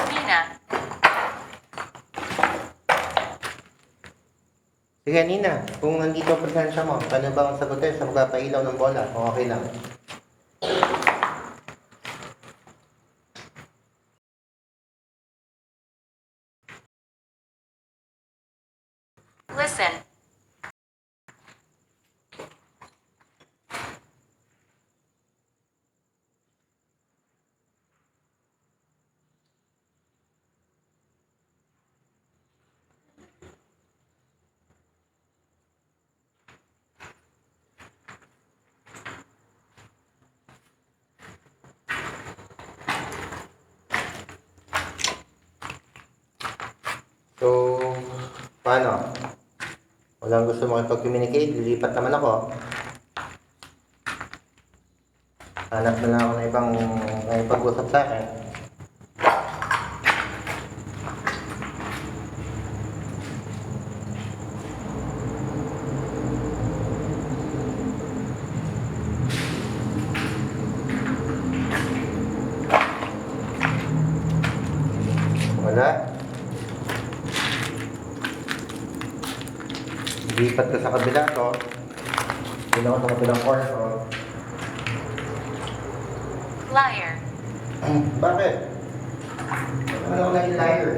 Nina. Sige, Nina, kung nandito ang presensya mo, paano ba ang sagutin sa pagpapailaw ng bola? Kung okay lang. Listen. So, paano? Walang gusto makipag-communicate, lilipat naman ako. Hanap na lang ako ng ibang nakipag-usap sa akin. Wala. Lipat ka sa kabila to. Hindi ako sa kabilang kwarto. Liar. Bakit? Ano ako na liar?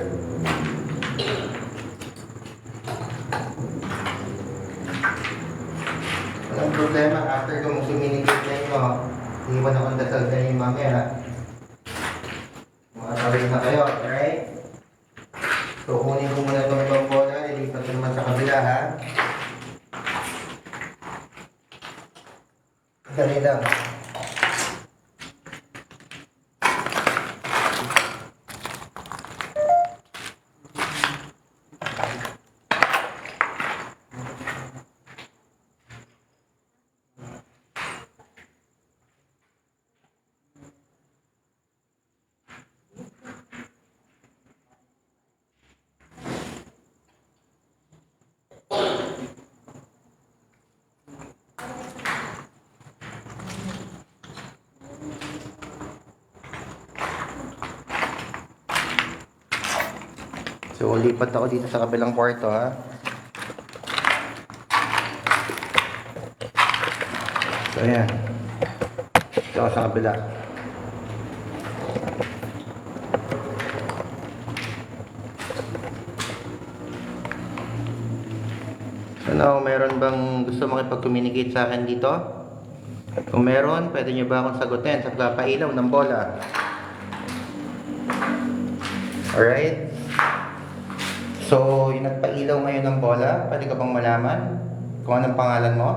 Walang problema. After kung communicate na inyo, iwan akong dasal sa inyo mamaya. Makatawid na kayo, alright? So, kunin ko muna itong ibang bola. Ilipat ko naman sa kabila, ha? Dali lang. So, lipat ako dito sa kabilang kwarto, ha? So, ayan. Dito ako sa kabila. Ano, meron bang gusto makipag-communicate sa akin dito? Kung meron, pwede nyo ba akong sagutin sa pagpapailaw ng bola? Alright? So, yung nagpailaw ngayon ng bola, pwede ka bang malaman kung anong pangalan mo?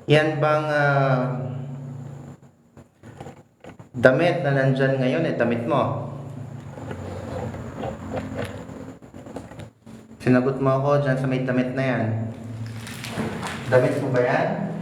Yan bang damit na nandyan ngayon, damit mo? Sinagot mo ako dyan sa may damit na yan. Damit mo ba yan?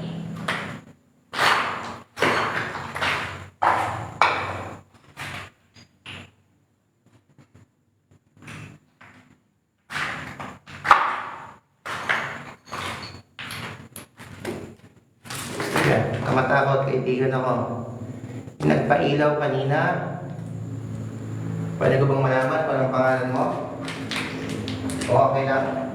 Matakot, kaibigan ako. Nagpailaw kanina. Pwede ko bang malaman kung anong pangalan mo? Okay na.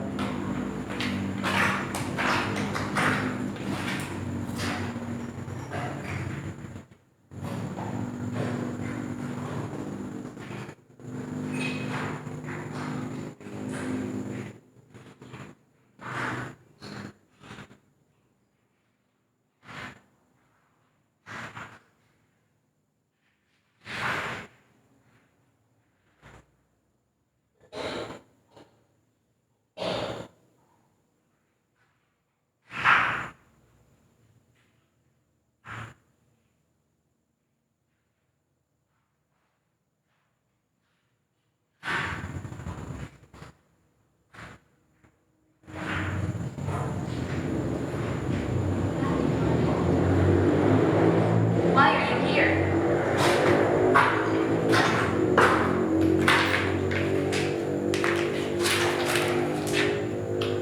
Why are you here?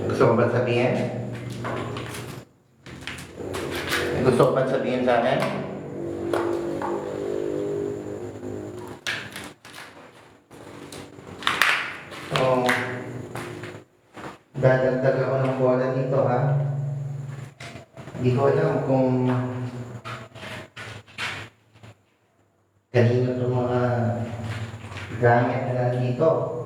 Gusto mo ba sabihin? May gusto ko ba sabihin sa akin? So, dadagdag ako ng bola dito ha. Hindi ko alam kung kanino itong mga gamit na nandito.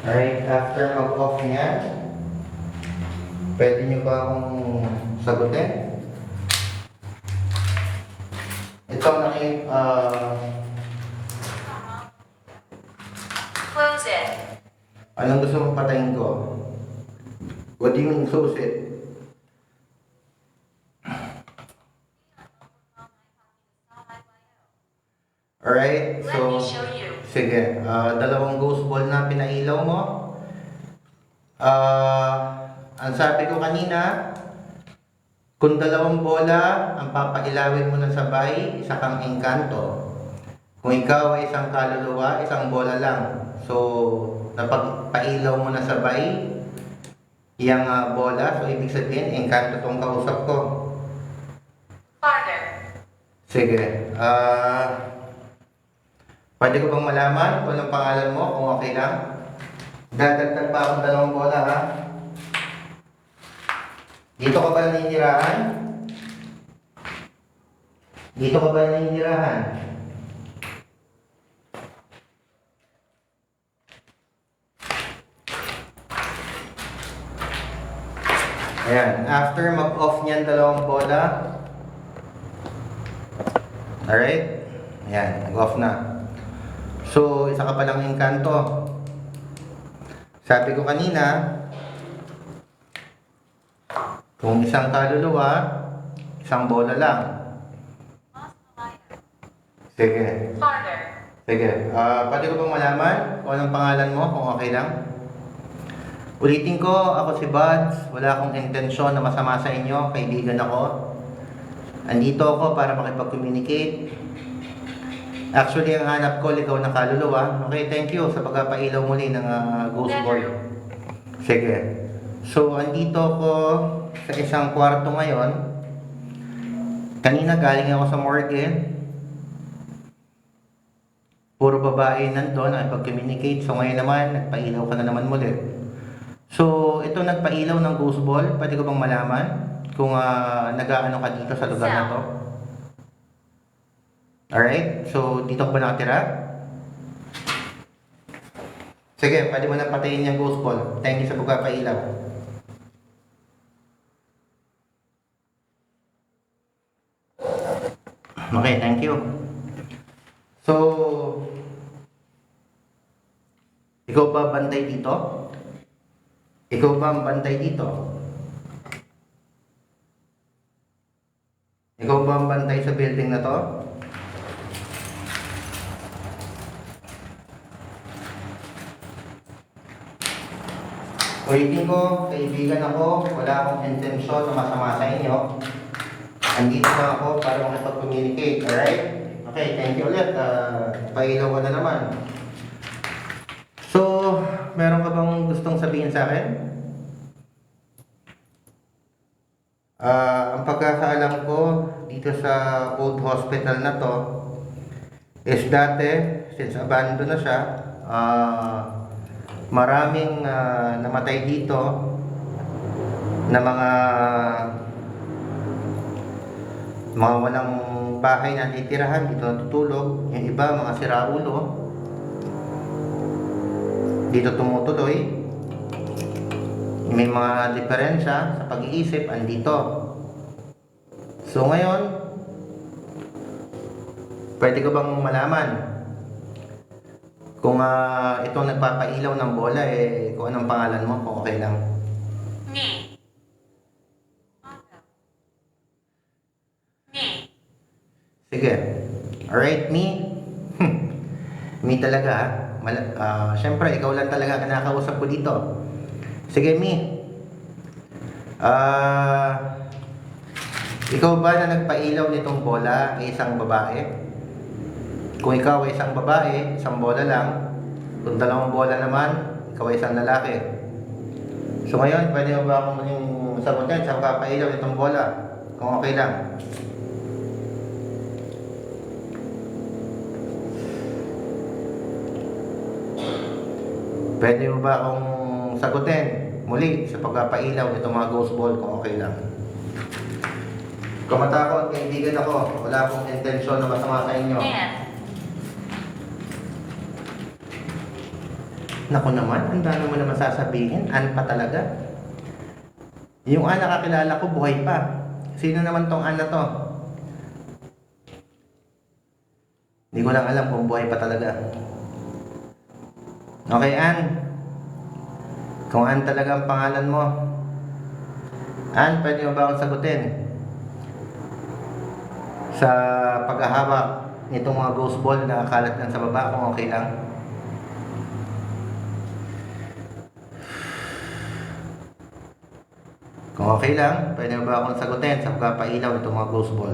Alright, after mag-off niya, pwede niyo ba akong sagutin? Ito Close it. anong gusto mong patayin ko? What do you mean close it? Alright, Let so me show you. sige, dalawang ghost ball na pinailaw mo. Ang sabi ko kanina, kung dalawang bola ang papailawin mo na sabay, isa kang engkanto. Kung ikaw ay isang kaluluwa, isang bola lang. So, napagpailaw mo na sabay, yung bola, so ibig sabihin, engkanto tong kausap ko. Farther. Sige, pwede ko bang malaman kung anong pangalan mo, kung okay lang? Dadagdag pa akong dalawang bola, ha? Dito ka ba naninirahan? Dito ka ba naninirahan? Ayan, after mag-off niyan dalawang bola. Alright? Ayan, nag-off na. So, isa ka palang engkanto. Sabi ko kanina, kung isang kaluluwa, isang bola lang. Sige. Farther. Sige. Pwede ko bang malaman kung anong pangalan mo, kung okay lang? Ulitin ko, ako si Buds. Wala akong intensyon na masama sa inyo. Kaibigan ako. Andito ako para makipag-communicate. Actually, ang hanap ko, ligaw na kaluluwa. Okay, thank you sa pagpapailaw muli ng ghost board. Sige. So, andito ako sa isang kwarto ngayon. Kanina galing ako sa morgue. Puro babae nandun, nakipag-communicate. So, ngayon naman, nagpailaw ka na naman muli. So, ito nagpailaw ng ghost ball. Pwede ko bang malaman kung nag-aano ka dito sa lugar na to? Alright, so dito ka ba nakatira? Sige, pwede mo na patayin yung ghost ball. Thank you sa pagpapailaw. Okay, thank you. So, ikaw ba bantay dito? Ikaw ba ang bantay dito? Ikaw ba ang bantay sa building na to? Ulitin ko, kaibigan ako, wala akong intensyon na masama sa inyo. Andito na ako para makipag-communicate, alright? Okay, thank you ulit. Pailaw ko na naman. So, meron ka bang gustong sabihin sa akin? Ang pagkakaalam ko dito sa old hospital na to is dati, since abandoned na siya, maraming namatay dito na mga walang bahay na titirahan, dito natutulog. Yung iba, mga siraulo, dito tumutuloy. May mga diferensya sa pag-iisip, andito. So ngayon, pwede ko bang malaman kung itong nagpapailaw ng bola, kung anong pangalan mo, kung okay lang? Me. Me. Sige. Alright, me? Me talaga, syempre, ikaw lang talaga kinakausap ko dito. Sige, me. Ikaw ba na nagpailaw nitong bola ay isang babae? Kung ikaw ay isang babae, isang bola lang. Kung dalawang bola naman, ikaw ay isang lalaki. So ngayon, pwede mo ba akong muling sagutin sa magpapailaw nitong bola? Kung okay lang. Pwede mo ba akong sagutin muli sa pagpapailaw nitong mga ghost ball, kung okay lang? Kung matakot, kaibigan ako. Wala akong intensyon na masama sa inyo. And. Naku naman, ang dami mo naman sasabihin. An pa talaga? Yung An nakakilala ko, buhay pa. Sino naman tong An na to? Hindi ko lang alam kung buhay pa talaga. Okay, An. Kung An talaga ang pangalan mo, An, pwede mo ba akong sagutin sa paghahawak nitong mga ghost ball na kalat lang sa baba, kung okay lang? Kung okay lang, pwede mo ba akong sagutin sa pagpapailaw nitong mga ghost ball?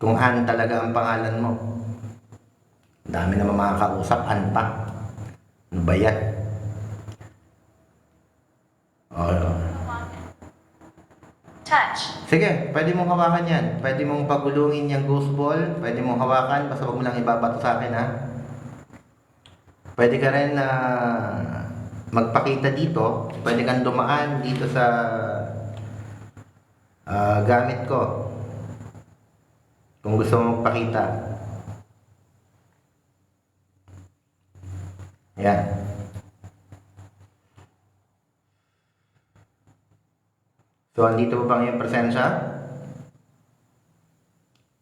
Kung An talaga ang pangalan mo. Ang dami naman mga kausap, An pa. Ano ba yan? Touch. Sige, pwede mong hawakan yan. Pwede mong pagulungin yung ghost ball. Pwede mong hawakan, basta wag mo lang ibabato sa akin, ha? Pwede ka rin na magpakita dito. Pwede kang dumaan dito sa gamit ko. Kung gusto mong magpakita. Yan. So, andito pa bang yung presensya?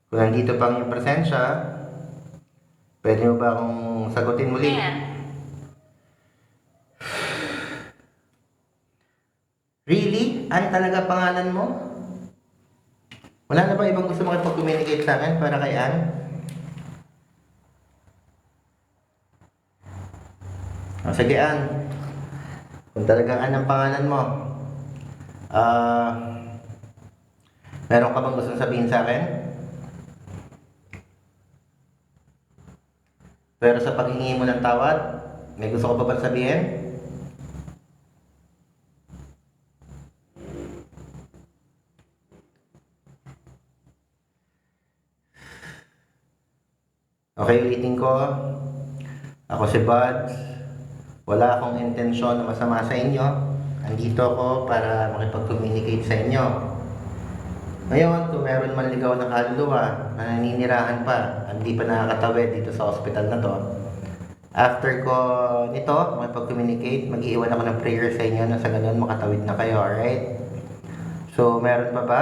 Kung nandito pa yung presensya, pwede mo ba akong sagutin muli? And. Really? Ano talaga pangalan mo? Wala na ba ibang gusto makipag-communicate sa akin para kay Ann? Sige, Ann. Kung talagang Ann ang pangalan mo, meron ka bang gusto sabihin sa akin? Pero sa paghingi mo ng tawad, may gusto ka pa ba sabihin? Okay, ulitin ko. Ako si Buds. Wala akong intensyon na masama sa inyo. Andito ako para makipag-communicate sa inyo. Ngayon, kung meron man ligaw na kaluluwa na naninirahan pa, hindi pa nakakatawid dito sa hospital na to, after ko nito, makipag-communicate, mag-iiwan ako ng prayer sa inyo na sa ganun makatawid na kayo, alright? So, meron pa ba?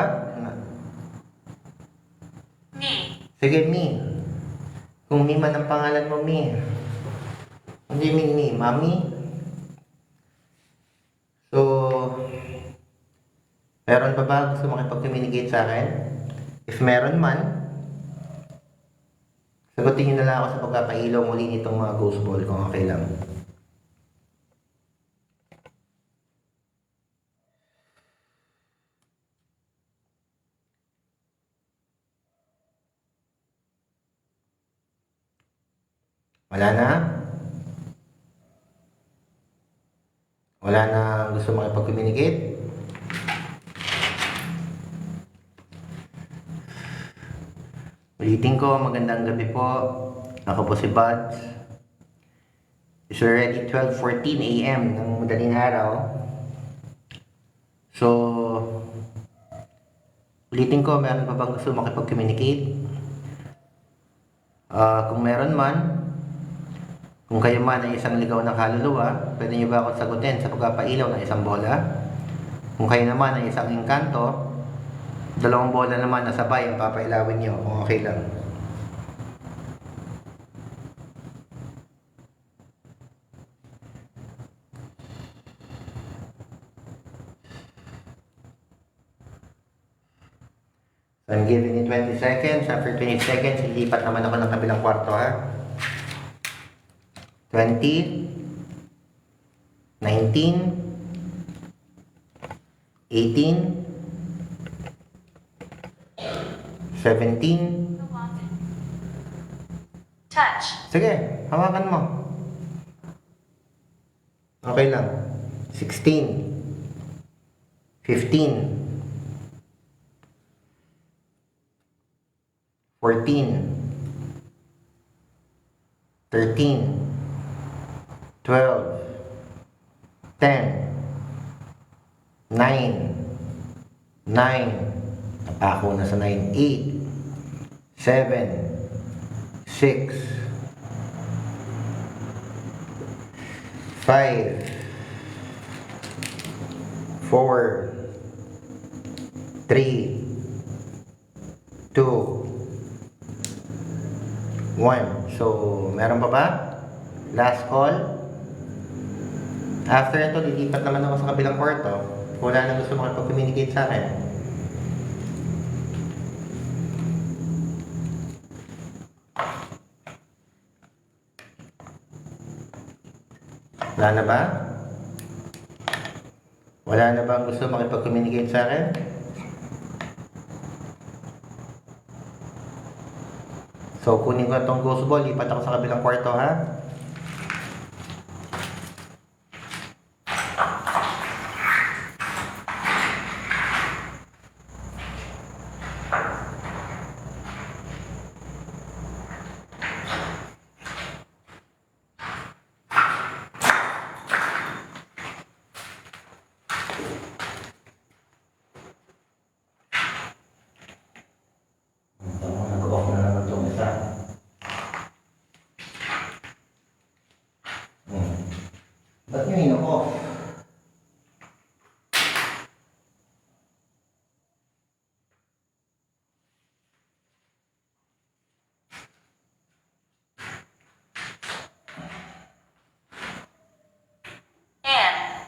Me. Sige, Me. Kung Me man ang pangalan mo, Me. Hindi Me, Mami. So, meron pa ba gusto makipag-communicate sa akin? If meron man, sagutin nyo na lang ako sa pagpapailaw muli nitong mga ghost ball, kung okay lang. Wala na? Wala na gusto makipag-communicate? Ulitin ko, magandang gabi po. Ako po si Buds. It's already 12:14 a.m. ng madaling araw. So, ulitin ko, meron pa bang gusto makipag-communicate? Kung meron man, kung kayo man ay isang ligaw na kaluluwa, pwede niyo ba akong sagutin sa pagpapailaw ng isang bola? Kung kayo naman ay isang engkanto, 2 bola naman na sabay ang papailawin niyo, kung okay lang. So I'm giving you 20 seconds. After 20 seconds, ilipat naman ako ng kabilang kwarto, ha? 20, 19, 18, 17. Touch. Sige, hawakan mo. Okay lang. 16, 15, 14, 13, 12, 10, 9, 9, napako na sa 9, 8, 7, 6, 5, 4, 3, 2, 1. So, meron pa ba? Last call. After ito, lilipat naman ako sa kabilang kwarto. Wala na gusto makipag-communicate sa akin. Wala na ba? Wala na ba ang gusto makipag-communicate sa akin? So, kunin ko itong ghost ball, lipat ako sa kabilang kwarto, ha? Nag-off na naman itong isa. Ba't nyo in-off? And.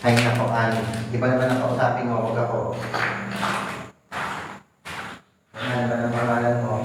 Ay nako, Ann. Di ba naman nakausapin mo, huwag ako. Ano ba ang pangalan mo?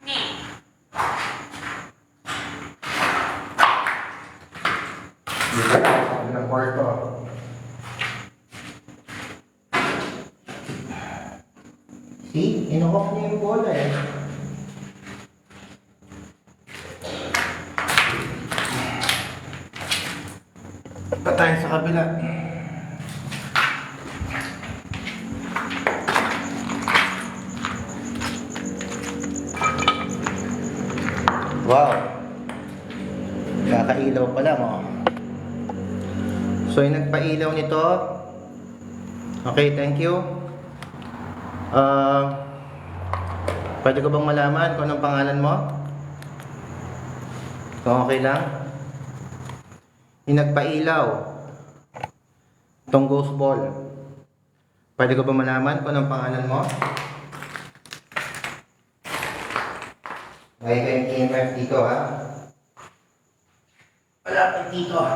Me. Dito na, sa kabilang kwarto. See? In-off niya yung bola eh. Pa tayo sa kabila. Wow. Kakailaw pa lang, oh. So, yung nagpailaw nito. Okay, thank you. Pwede ko bang malaman kung anong pangalan mo? Kung okay lang. Yung nagpailaw. Itong ghost ball. Pwede ko bang malaman kung anong pangalan mo? May kayong EMF dito, ha? Malapit dito, ha?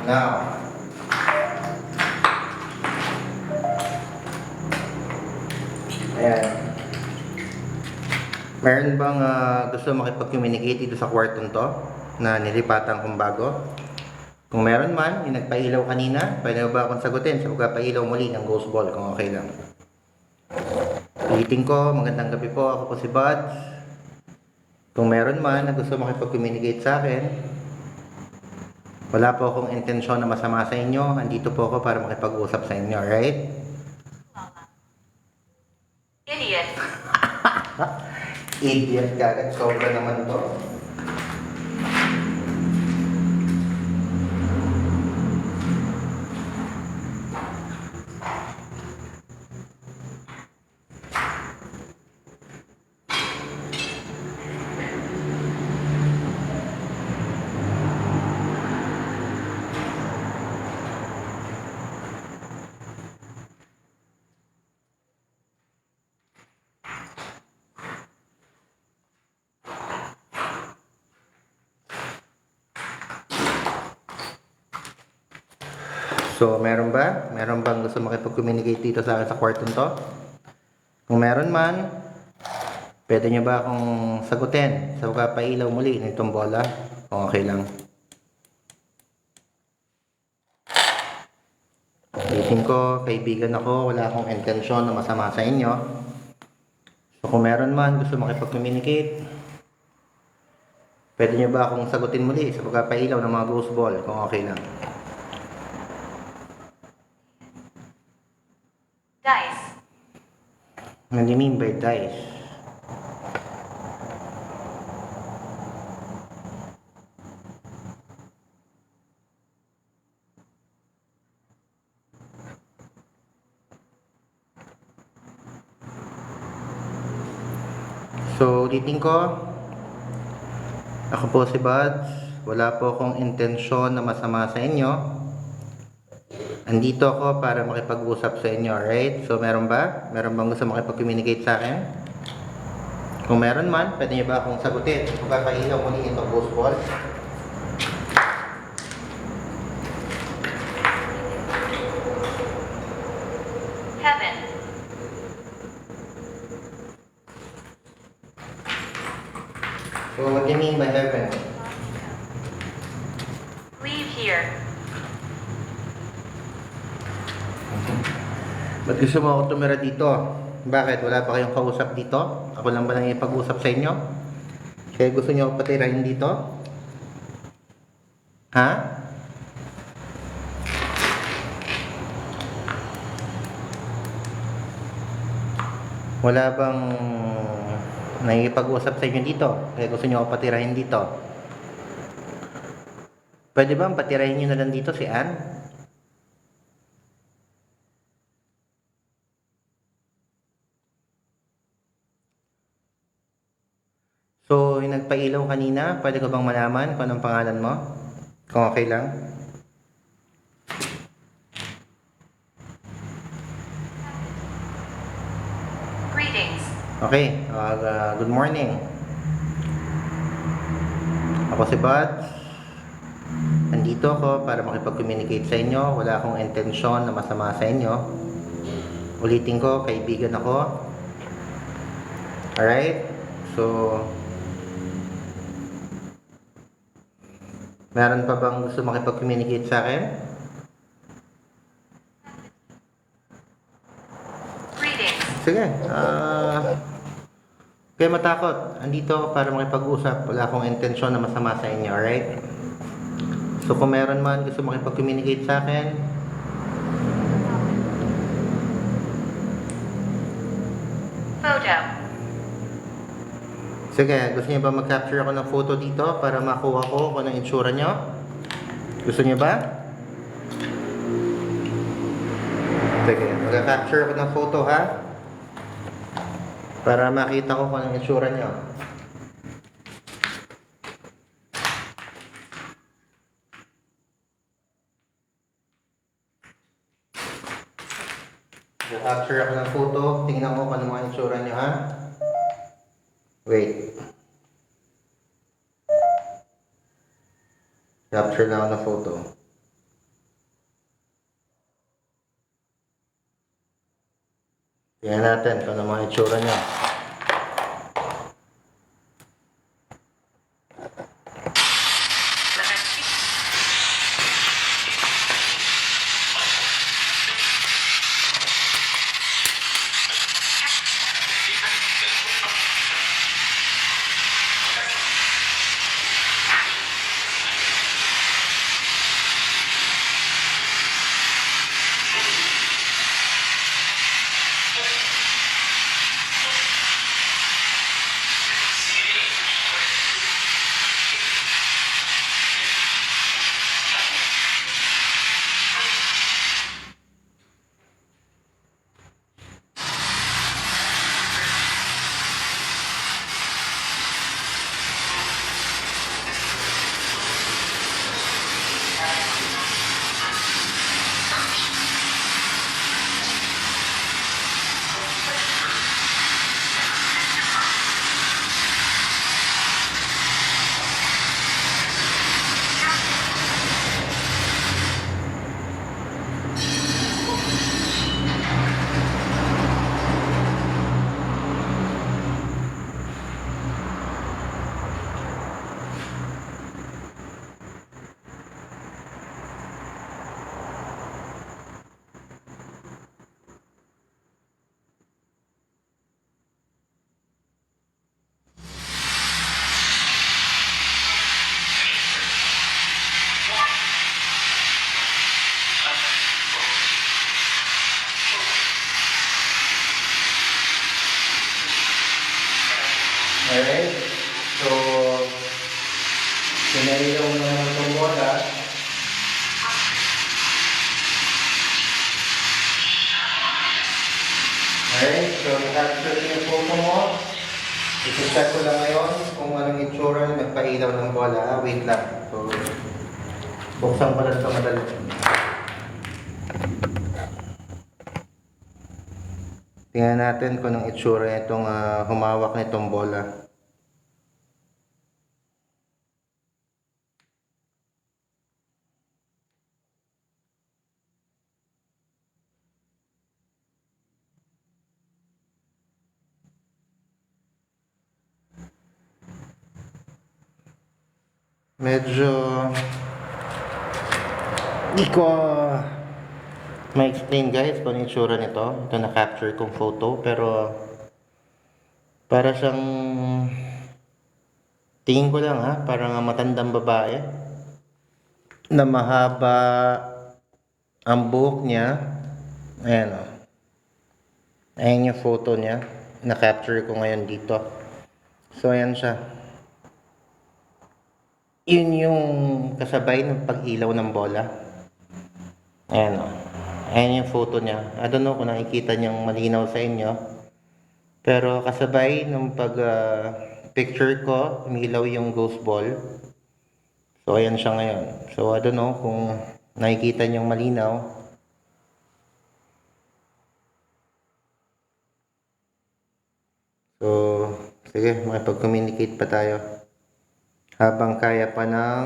Now, ayan. Meron bang gusto makipag-communicate dito sa kwartong to na nilipatan kong bago? Kung meron man, yung nagpailaw kanina, pwede ba akong sagutin sa pagpapailaw muli ng ghost ball kung okay lang? Ulitin ko, magandang gabi po, ako po si Buds. Kung meron man na gusto makipag-communicate sa akin, wala po akong intensyon na masama sa inyo. Andito po ako para makipag-usap sa inyo, right? Idiot. Idiot kagad. Sobra naman to. So, meron ba? Meron bang gusto makipag-communicate dito sa akin sa kwartong to? Kung meron man, pwede nyo ba akong sagutin sa pagpapailaw muli nitong bola? Kung okay lang. Ulitin ko, kaibigan ako, wala akong intensyon na masama sa inyo. So, kung meron man gusto makipag-communicate, pwede nyo ba akong sagutin muli sa pagpapailaw ng mga ghost ball? Kung okay lang. Dice. What do you mean by dice? So, ulitin ko. Ako po si Buds. Wala po akong intensyon na masama sa inyo. Andito ako para makipag-usap sa inyo, right? So, meron ba? Meron bang gusto makipag-communicate sa akin? Kung meron man, pwede niyo ba akong sagutin? Kung kakailaw muli itong ghost ball. Heaven. So, what do you mean by heaven? Leave here. Ba't gusto mo ako tumira dito? Bakit? Wala pa kayong kausap dito? Ako lang ba nang ipag-usap sa inyo? Kaya gusto niyo ako patirahin dito? Ha? Wala bang nakikipag-usap sa inyo dito? Kaya gusto niyo ako patirahin dito? Pwede ba patirahin niyo na lang dito si Ann? So, yung nagpailaw kanina, pwede ko bang malaman kung anong pangalan mo? Kung okay lang? Greetings. Okay, good morning. Ako si Buds. Nandito ako para makipag-communicate sa inyo. Wala akong intensyon na masama sa inyo. Ulitin ko, kaibigan ako. Alright? So, meron pa bang gusto makipag-communicate sa akin? Greetings. Sige, kaya matakot. Andito ako para makipag-usap. Wala akong intensyon na masama sa inyo, alright? So kung meron man gusto makipag-communicate sa akin, Photo. sige, gusto niyo ba mag-capture ako ng photo dito para makuha ko kung anong itsura niyo? Gusto niyo ba? Sige, mag-capture ako ng photo ha? Para makita ko kung anong itsura niyo. Mag-capture ako ng photo. Tingnan ko kung anong mga itsura niyo ha? Wait. Capture na ako ng photo. Tingnan natin kung anong mga itsura niyo. Alright, so pinailaw na naman itong bola. Alright, so capture yung photo mo. I-check ko lang ngayon kung anong itsura na nagpailaw ng bola. Wait lang. So, buksan ko lang ito madali. Tingnan natin kung anong itsura itong humawak nitong bola. Medyo hindi ko ma-explain guys kung anong itsura nito. Ito na-capture kong photo pero para siyang tingin ko lang ha, parang matandang babae na mahaba ang buhok niya. Ayan o. Ayan yung photo niya. Na-capture ko ngayon dito. So ayan siya. Yun yung kasabay ng pag-ilaw ng bola. Ayan o. Ayan yung photo niya. I don't know kung nakikita niyang malinaw sa inyo. Pero kasabay ng picture ko, umilaw yung ghost ball. So ayan siya ngayon. So I don't know kung nakikita niyang malinaw. So sige, makipag-communicate pa tayo. Habang kaya pa ng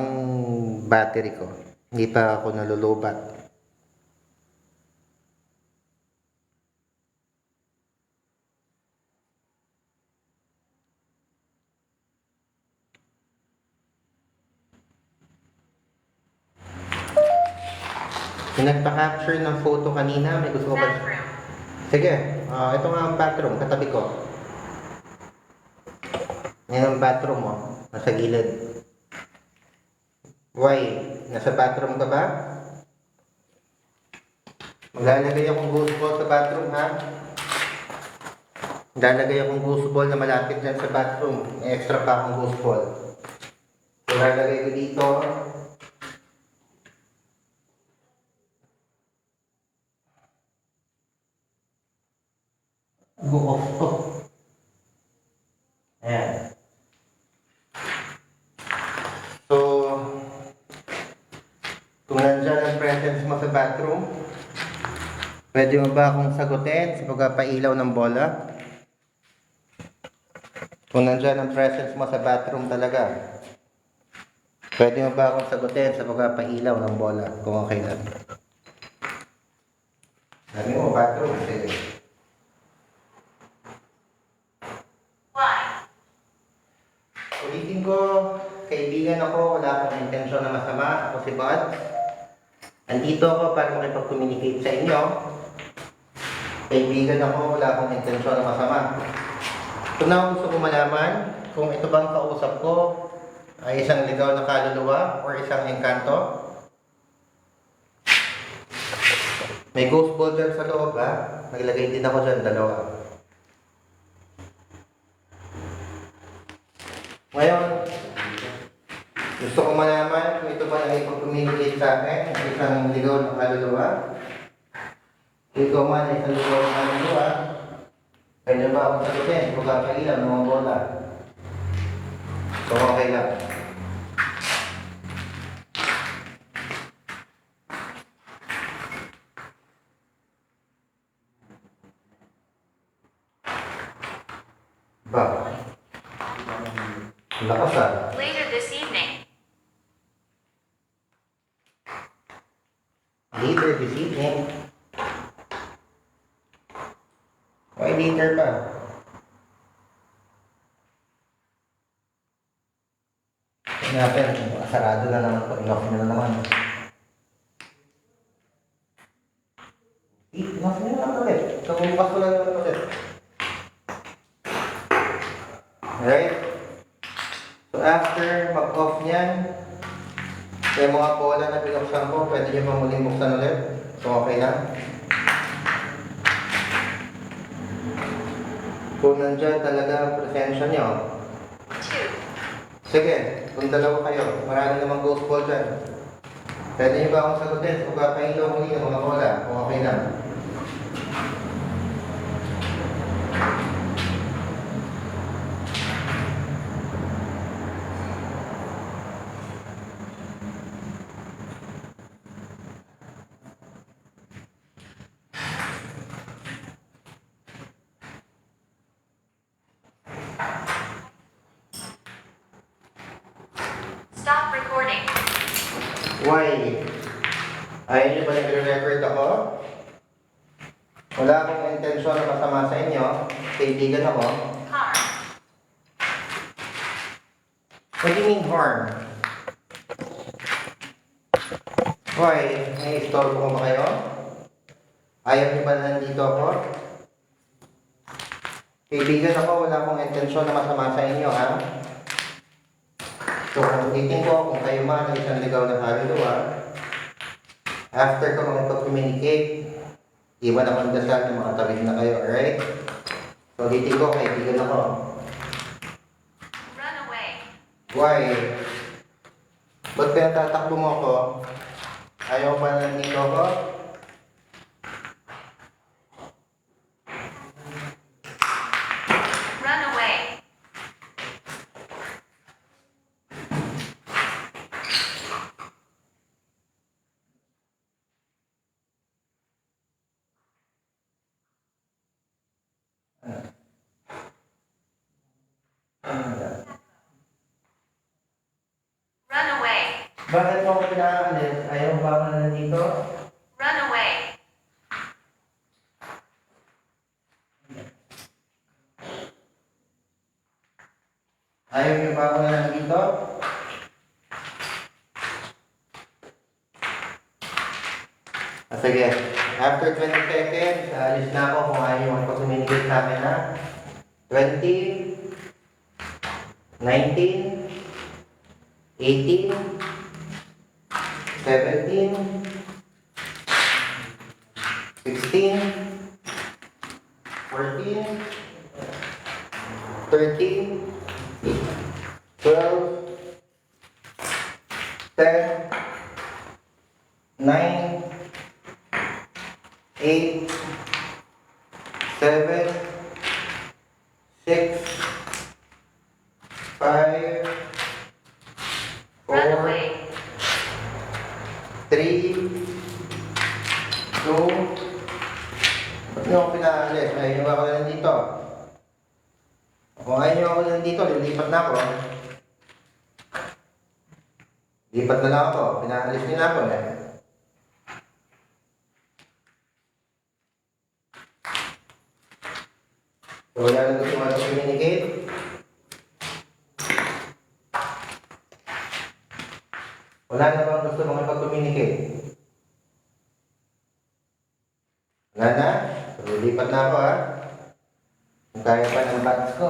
battery ko. Hindi pa ako nalulubat. Yung nagpa-capture ng photo kanina, may gusto ko ba? Bathroom. Sige, ito nga ang bathroom, katabi ko. Yan ang bathroom mo, nasa gilid. Why? Nasa bathroom ka ba? Maglalagay akong ghost ball sa bathroom, ha? Lalagay akong ghost ball na malapit dyan sa bathroom. May extra pa akong ghost ball. So, lalagay ko dito. Go off to. Ayan. So, kung nandyan ang presence mo sa bathroom, pwede mo ba akong sagutin sa pagpapailaw ng bola? Kung nandyan ang presence mo sa bathroom talaga, pwede mo ba akong sagutin sa pagpapailaw ng bola kung okay lang? Sabi mo, bathroom. Sige. Why? Ulitin ko, kaibigan ako, wala akong intensyon na masama. Ako si Bud. Nandito ako para makipag-communicate sa inyo. Kaibigan ako, wala akong intensyon na masama. Kung na gusto ko malaman kung ito bang kausap ko ay isang ligaw na kaluluwa or isang engkanto. May ghost ball dyan sa loob, ha? Naglagay din ako dyan, dalawa. Ngayon, gusto ko malaman kung ito ba nakipag-communicate sa akin ng isang ligaw na kaluluwa. Kung ikaw man ay isang ligaw na kaluluwa, pwede ba akong sagutin kung kakailan ng mga bola? So, okay lang. Ba? Lakas, ah. Later this evening. Later this evening. Why later pa? Natin, sarado na naman po. Inoff na naman. Inoff na naman ulit. So, bukas ko na naman ulit. Alright? So, after mag-off niyan, yung mga bola na binuksan ko, pwede nyo pa muling buksan ulit. So, okay lang. Kung nandyan talaga ang presensya nyo, 2. sige, kung dalawa kayo, marami namang ghost ball dyan. Pwede nyo ba akong sagutin kung papahilaw muli ng mga bola? Kung okay lang. Stop recording. Why? Ayaw nyo ba nagre-record ako? Wala akong intensyon na masama sa inyo. Kaibigan ako. Harm. What do you mean harm? Why? May istorbo ko ba kayo? Ayaw nyo ba na nandito ako? Kaibigan ako, wala akong intensyon na masama sa inyo, ha? So, kung ulitin ko, kung kayo man ay isang ligaw na kaluluwa, after ko makipag-communicate, iwan akong dasal ng mga tabig na kayo, alright? So, ulitin ko, kaibigan ako. Run away. Why? Ba't pinatatakbo mo ako? Ayaw pa nandito ako? Run away. Run away. Bakit mo ako pinaalis? Ayaw ba ako na nandito? Run away. Ayaw niyo ba ako na nandito? Sige. After 20 seconds, alis na ako kung ayaw yung pag-communicate sa akin na 20, 19, 18, 17, 16, 14, 13, 12, 10, 9, 8, 7, 6, 5, Run 4, away. 3, 2, ba't niyo ako pinaalis? Ayaw niyo ba ako nandito? Kung ayaw niyo ako nandito, lilipat na ako. Lipat na lang ako. Pinaalis niyo na ako eh. So, wala na gusto mag-communicate. Wala na bang gusto makipag-communicate? Wala na? So, lipat na ako ha. Kung kaya pa ng bats ko.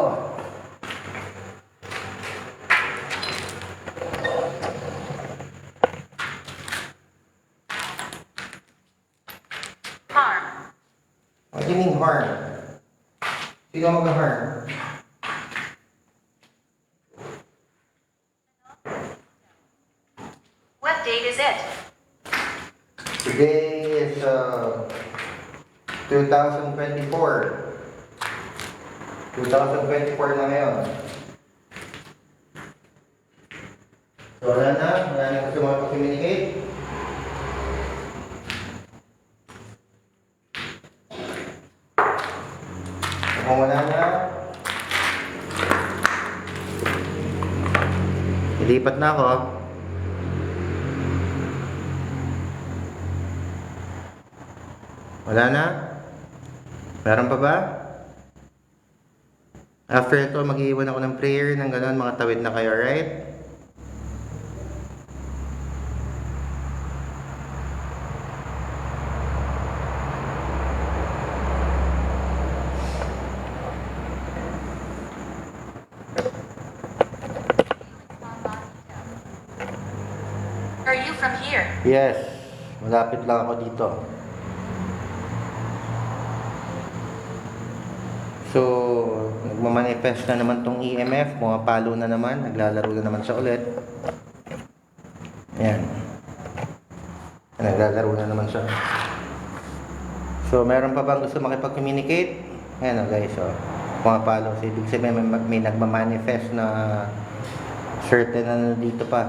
Harm. What do you mean harm? Sino mag-harm? What date is it? Today is 2024. 2024 na ngayon. So wala na gusto makapag-communicate. Kung wala na, ilipat na ako. Wala na? Meron pa ba? After ito, mag-iwan ako ng prayer ng gano'n, mga tawid na kayo, right? Are you from here? Yes, malapit lang ako dito. So, nagmamanifest na naman tong EMF, pumapalo na naman, naglalaro na naman siya ulit. Ayan. Naglalaro na naman siya. So, meron pa bang gusto makipag-communicate? Ayan o guys, o. Pumapalo. So, ibig sabihin may nagmamanifest na certain ano dito pa.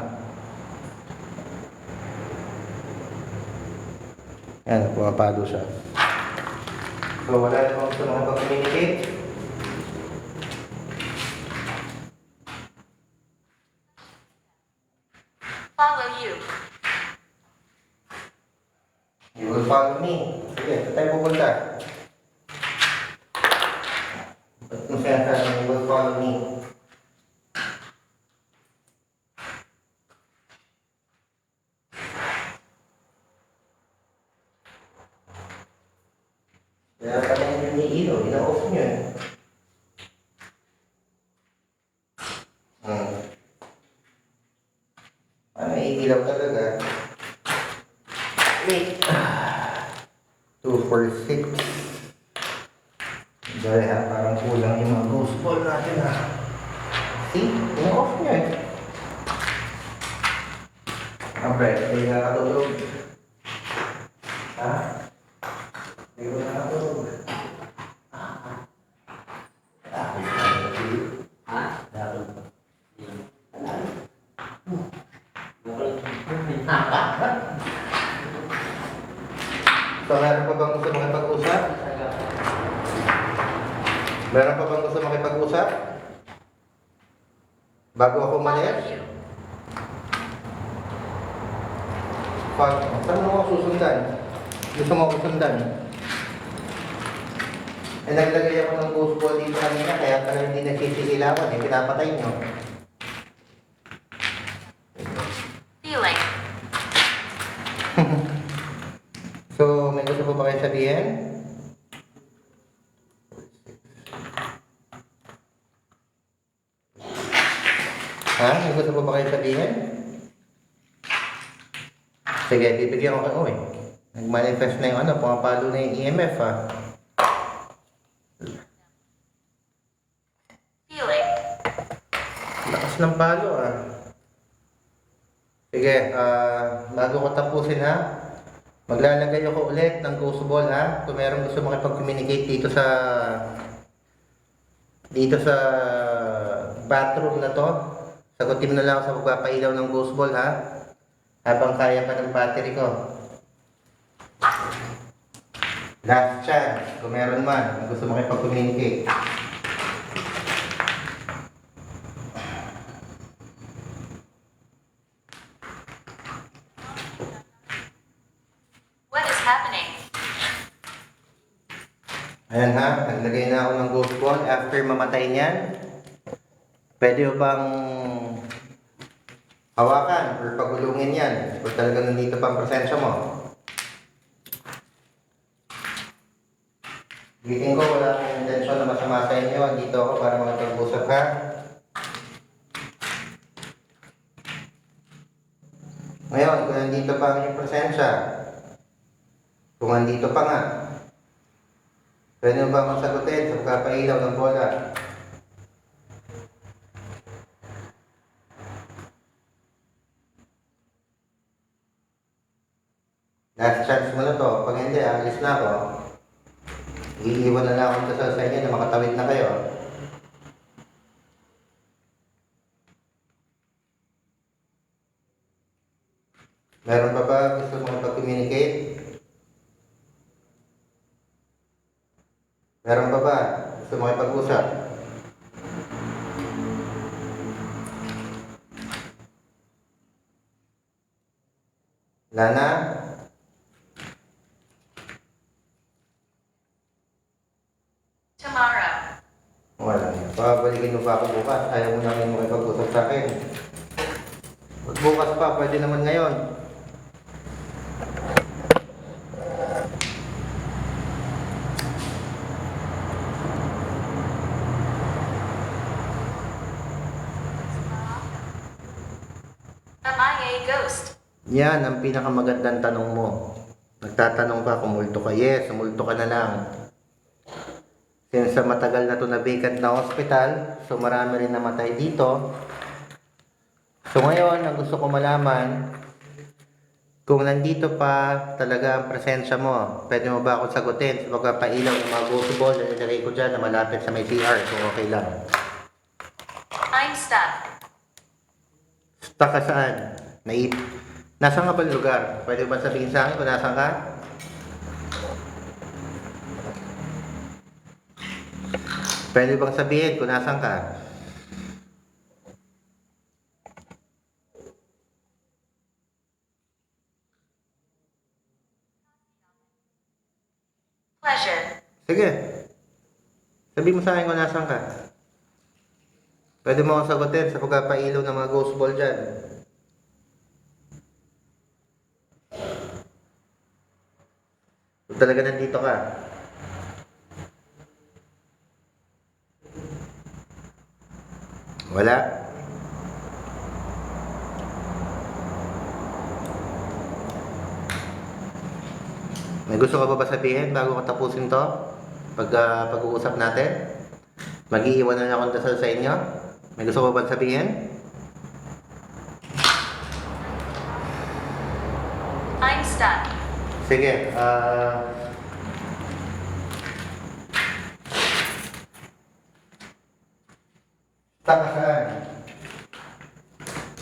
Ayan, pumapalo siya. So, wala na bang gusto makipag-communicate? Follow you. You will follow me. Sige, saan tayo pupunta? Ba't mo sinasabi, you will follow me? Kaya pala yung iniilo, ina-off nyo eh. Ano, iilaw talaga. Wait. 246. Dahil ha, parang kulang yung mga ghost ball natin ha. See? Ina-off nyo eh. Okay, hindi nakatulog. Ha? Hindi ko nakatulog. So, meron pa bang gusto makipag-usap? Meron pa bang gusto makipag-usap? Bago ako Follow umalis? you. Saan mo ako susundan? Gusto mo ako sundan? Eh, naglagay ako ng ghost ball dito kanina, kaya pala hindi nagsisilawan eh, pinapatay nyo. Feeling. So, kayong sabihin? Ha? May gusto pa ba kayong sabihin? Sige, bibigyan ko kayo. Uy, nag-manifest na yung ano, pumapalo na yung EMF ha. Feeling. Lakas ng palo ah. Sige, bago ko tapusin ha, maglalagay ako ulit ng ghost ball ha. Kung meron gusto makipag-communicate dito sa bathroom na to, sagutin mo na lang ako sa pagpapailaw ng ghost ball ha. Habang kaya pa ng battery ko. Last chance, kung meron man, kung gusto makipag-communicate. What is happening? Ayan ha, naglagay na ako ng ghost ball. After mamatay niyan, pwede mo bang hawakan or pagulungin yan kung talaga nandito pa ang presensya mo. Giting ko, wala akong intensyon na masama sa inyo. Dito ako para makapag-usap ha. Ngayon, kung nandito pa ang iyong presensya, kung nandito pa nga, pwede mo ba akong sagutin sa pagpapailaw ng bola? Last chance mo na to. Pag hindi, alis na ako. Iiwan na lang akong dasal sa inyo na makatawid na kayo. Meron pa ba gusto mo mag-communicate? Meron pa ba gusto mo ipag-usap? Lana? Tomorrow. Wala na. Pabalikin mo pa ako bukas. Ayaw mo namin makipag-usap sa akin. Pag bukas pa, pwede naman ngayon. Am I a ghost? Yan ang pinakamagandang tanong mo. Nagtatanong ka kung multo ka. Yes, multo ka na lang. Since sa matagal na to na vacant na hospital, so marami rin namatay dito. So ngayon, ang gusto ko malaman, kung nandito pa talaga ang presensya mo, pwede mo ba ako sagutin sa pagpapailaw ng mga ghost ball na nilagay ko dyan na malapit sa may CR kung okay lang. I'm stuck. Stuck ka saan? Nasaan ka ba lugar? Pwede ba sabihin sa akin kung nasaan ka? Pwede bang sabihin kung nasaan ka? Pleasure. Sige. Sabihin mo sa akin kung nasaan ka. Pwede mo akong sagutin sa pagpapailaw ng mga ghost ball dyan. Kung talaga nandito ka. Wala. May gusto ka ba sabihin bago ko tapusin to? Pag-uusap natin? Mag-iiwan na akong dasal sa inyo? May gusto ka ba sabihin? I'm stuck. Sige, stuck ka saan?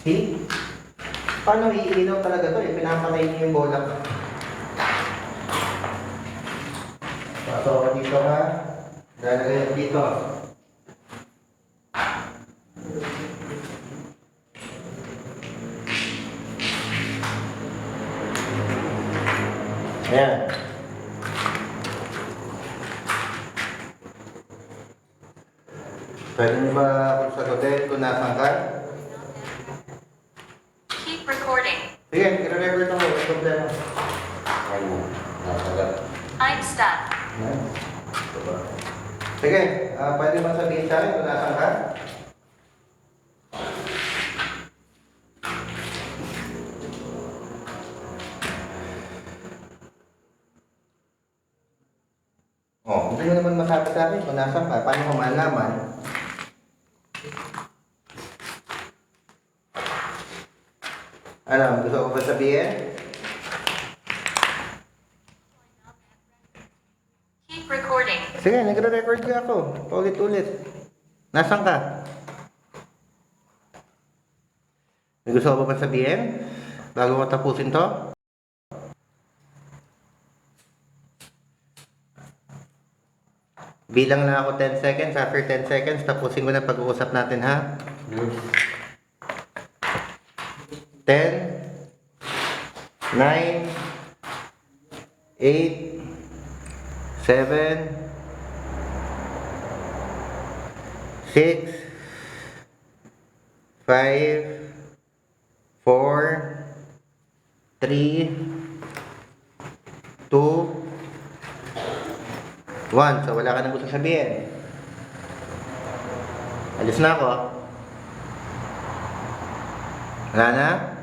See? Paano iilaw talaga to? Pinapatay niyo yung bola ko. Pasok ka dito ha. Lalagay ko dito. Ayan. Pwede mo ba akong sagutin kung nasaan ka? Keep recording. Sige, i-remember ito mo. May problema. I'm Ayan. Sige, pwede mo sabihin sa akin kung nasan ka? Oh, hindi mo naman masabi sa akin kung nasan ka. Paano ko malaman? Ano, gusto ko ba sabihin? Keep recording. Sige, nagre-record ka ako. Paulit-ulit. Nasaan ka? May gusto ko ba sabihin? Bago ko tapusin to? Bilang lang ako 10 seconds. After 10 seconds, tapusin ko na pag-uusap natin, ha? 10, 9, 8, 7, 6, 5, 4, 3, 2, 1. So, wala ka nang gusto sabihin. Alis na ako. Wala na?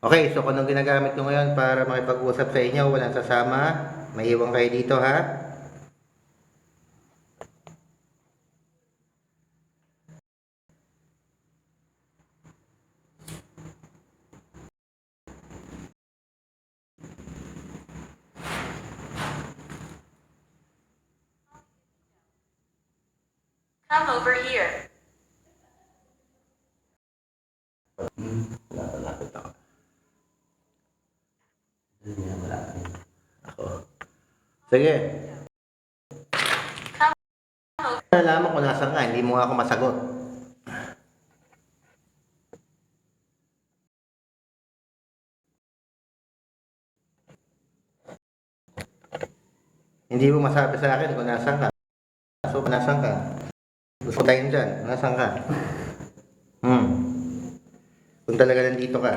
Okay, so kung anong ginagamit ko ngayon para makipag-usap sa inyo, walang sasama, may iwan kayo dito, ha? Come over here. Lapit ako. Ako. Sige. Come over. Nalaman ko nasan ka, hindi mo nga ako masagot. Hindi mo masabi sa akin kung nasan ka. So, nasan ka? Gusto tayo dyan. Nasan ka? Kung talaga nandito ka.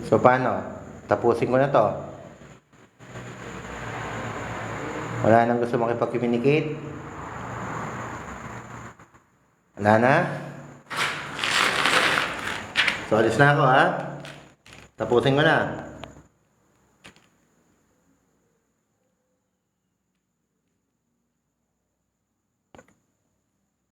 So, paano? Tapusin ko na to. Wala nang gusto makipag-communicate? Wala na? So, alis na ako, ha? Tapusin ko na.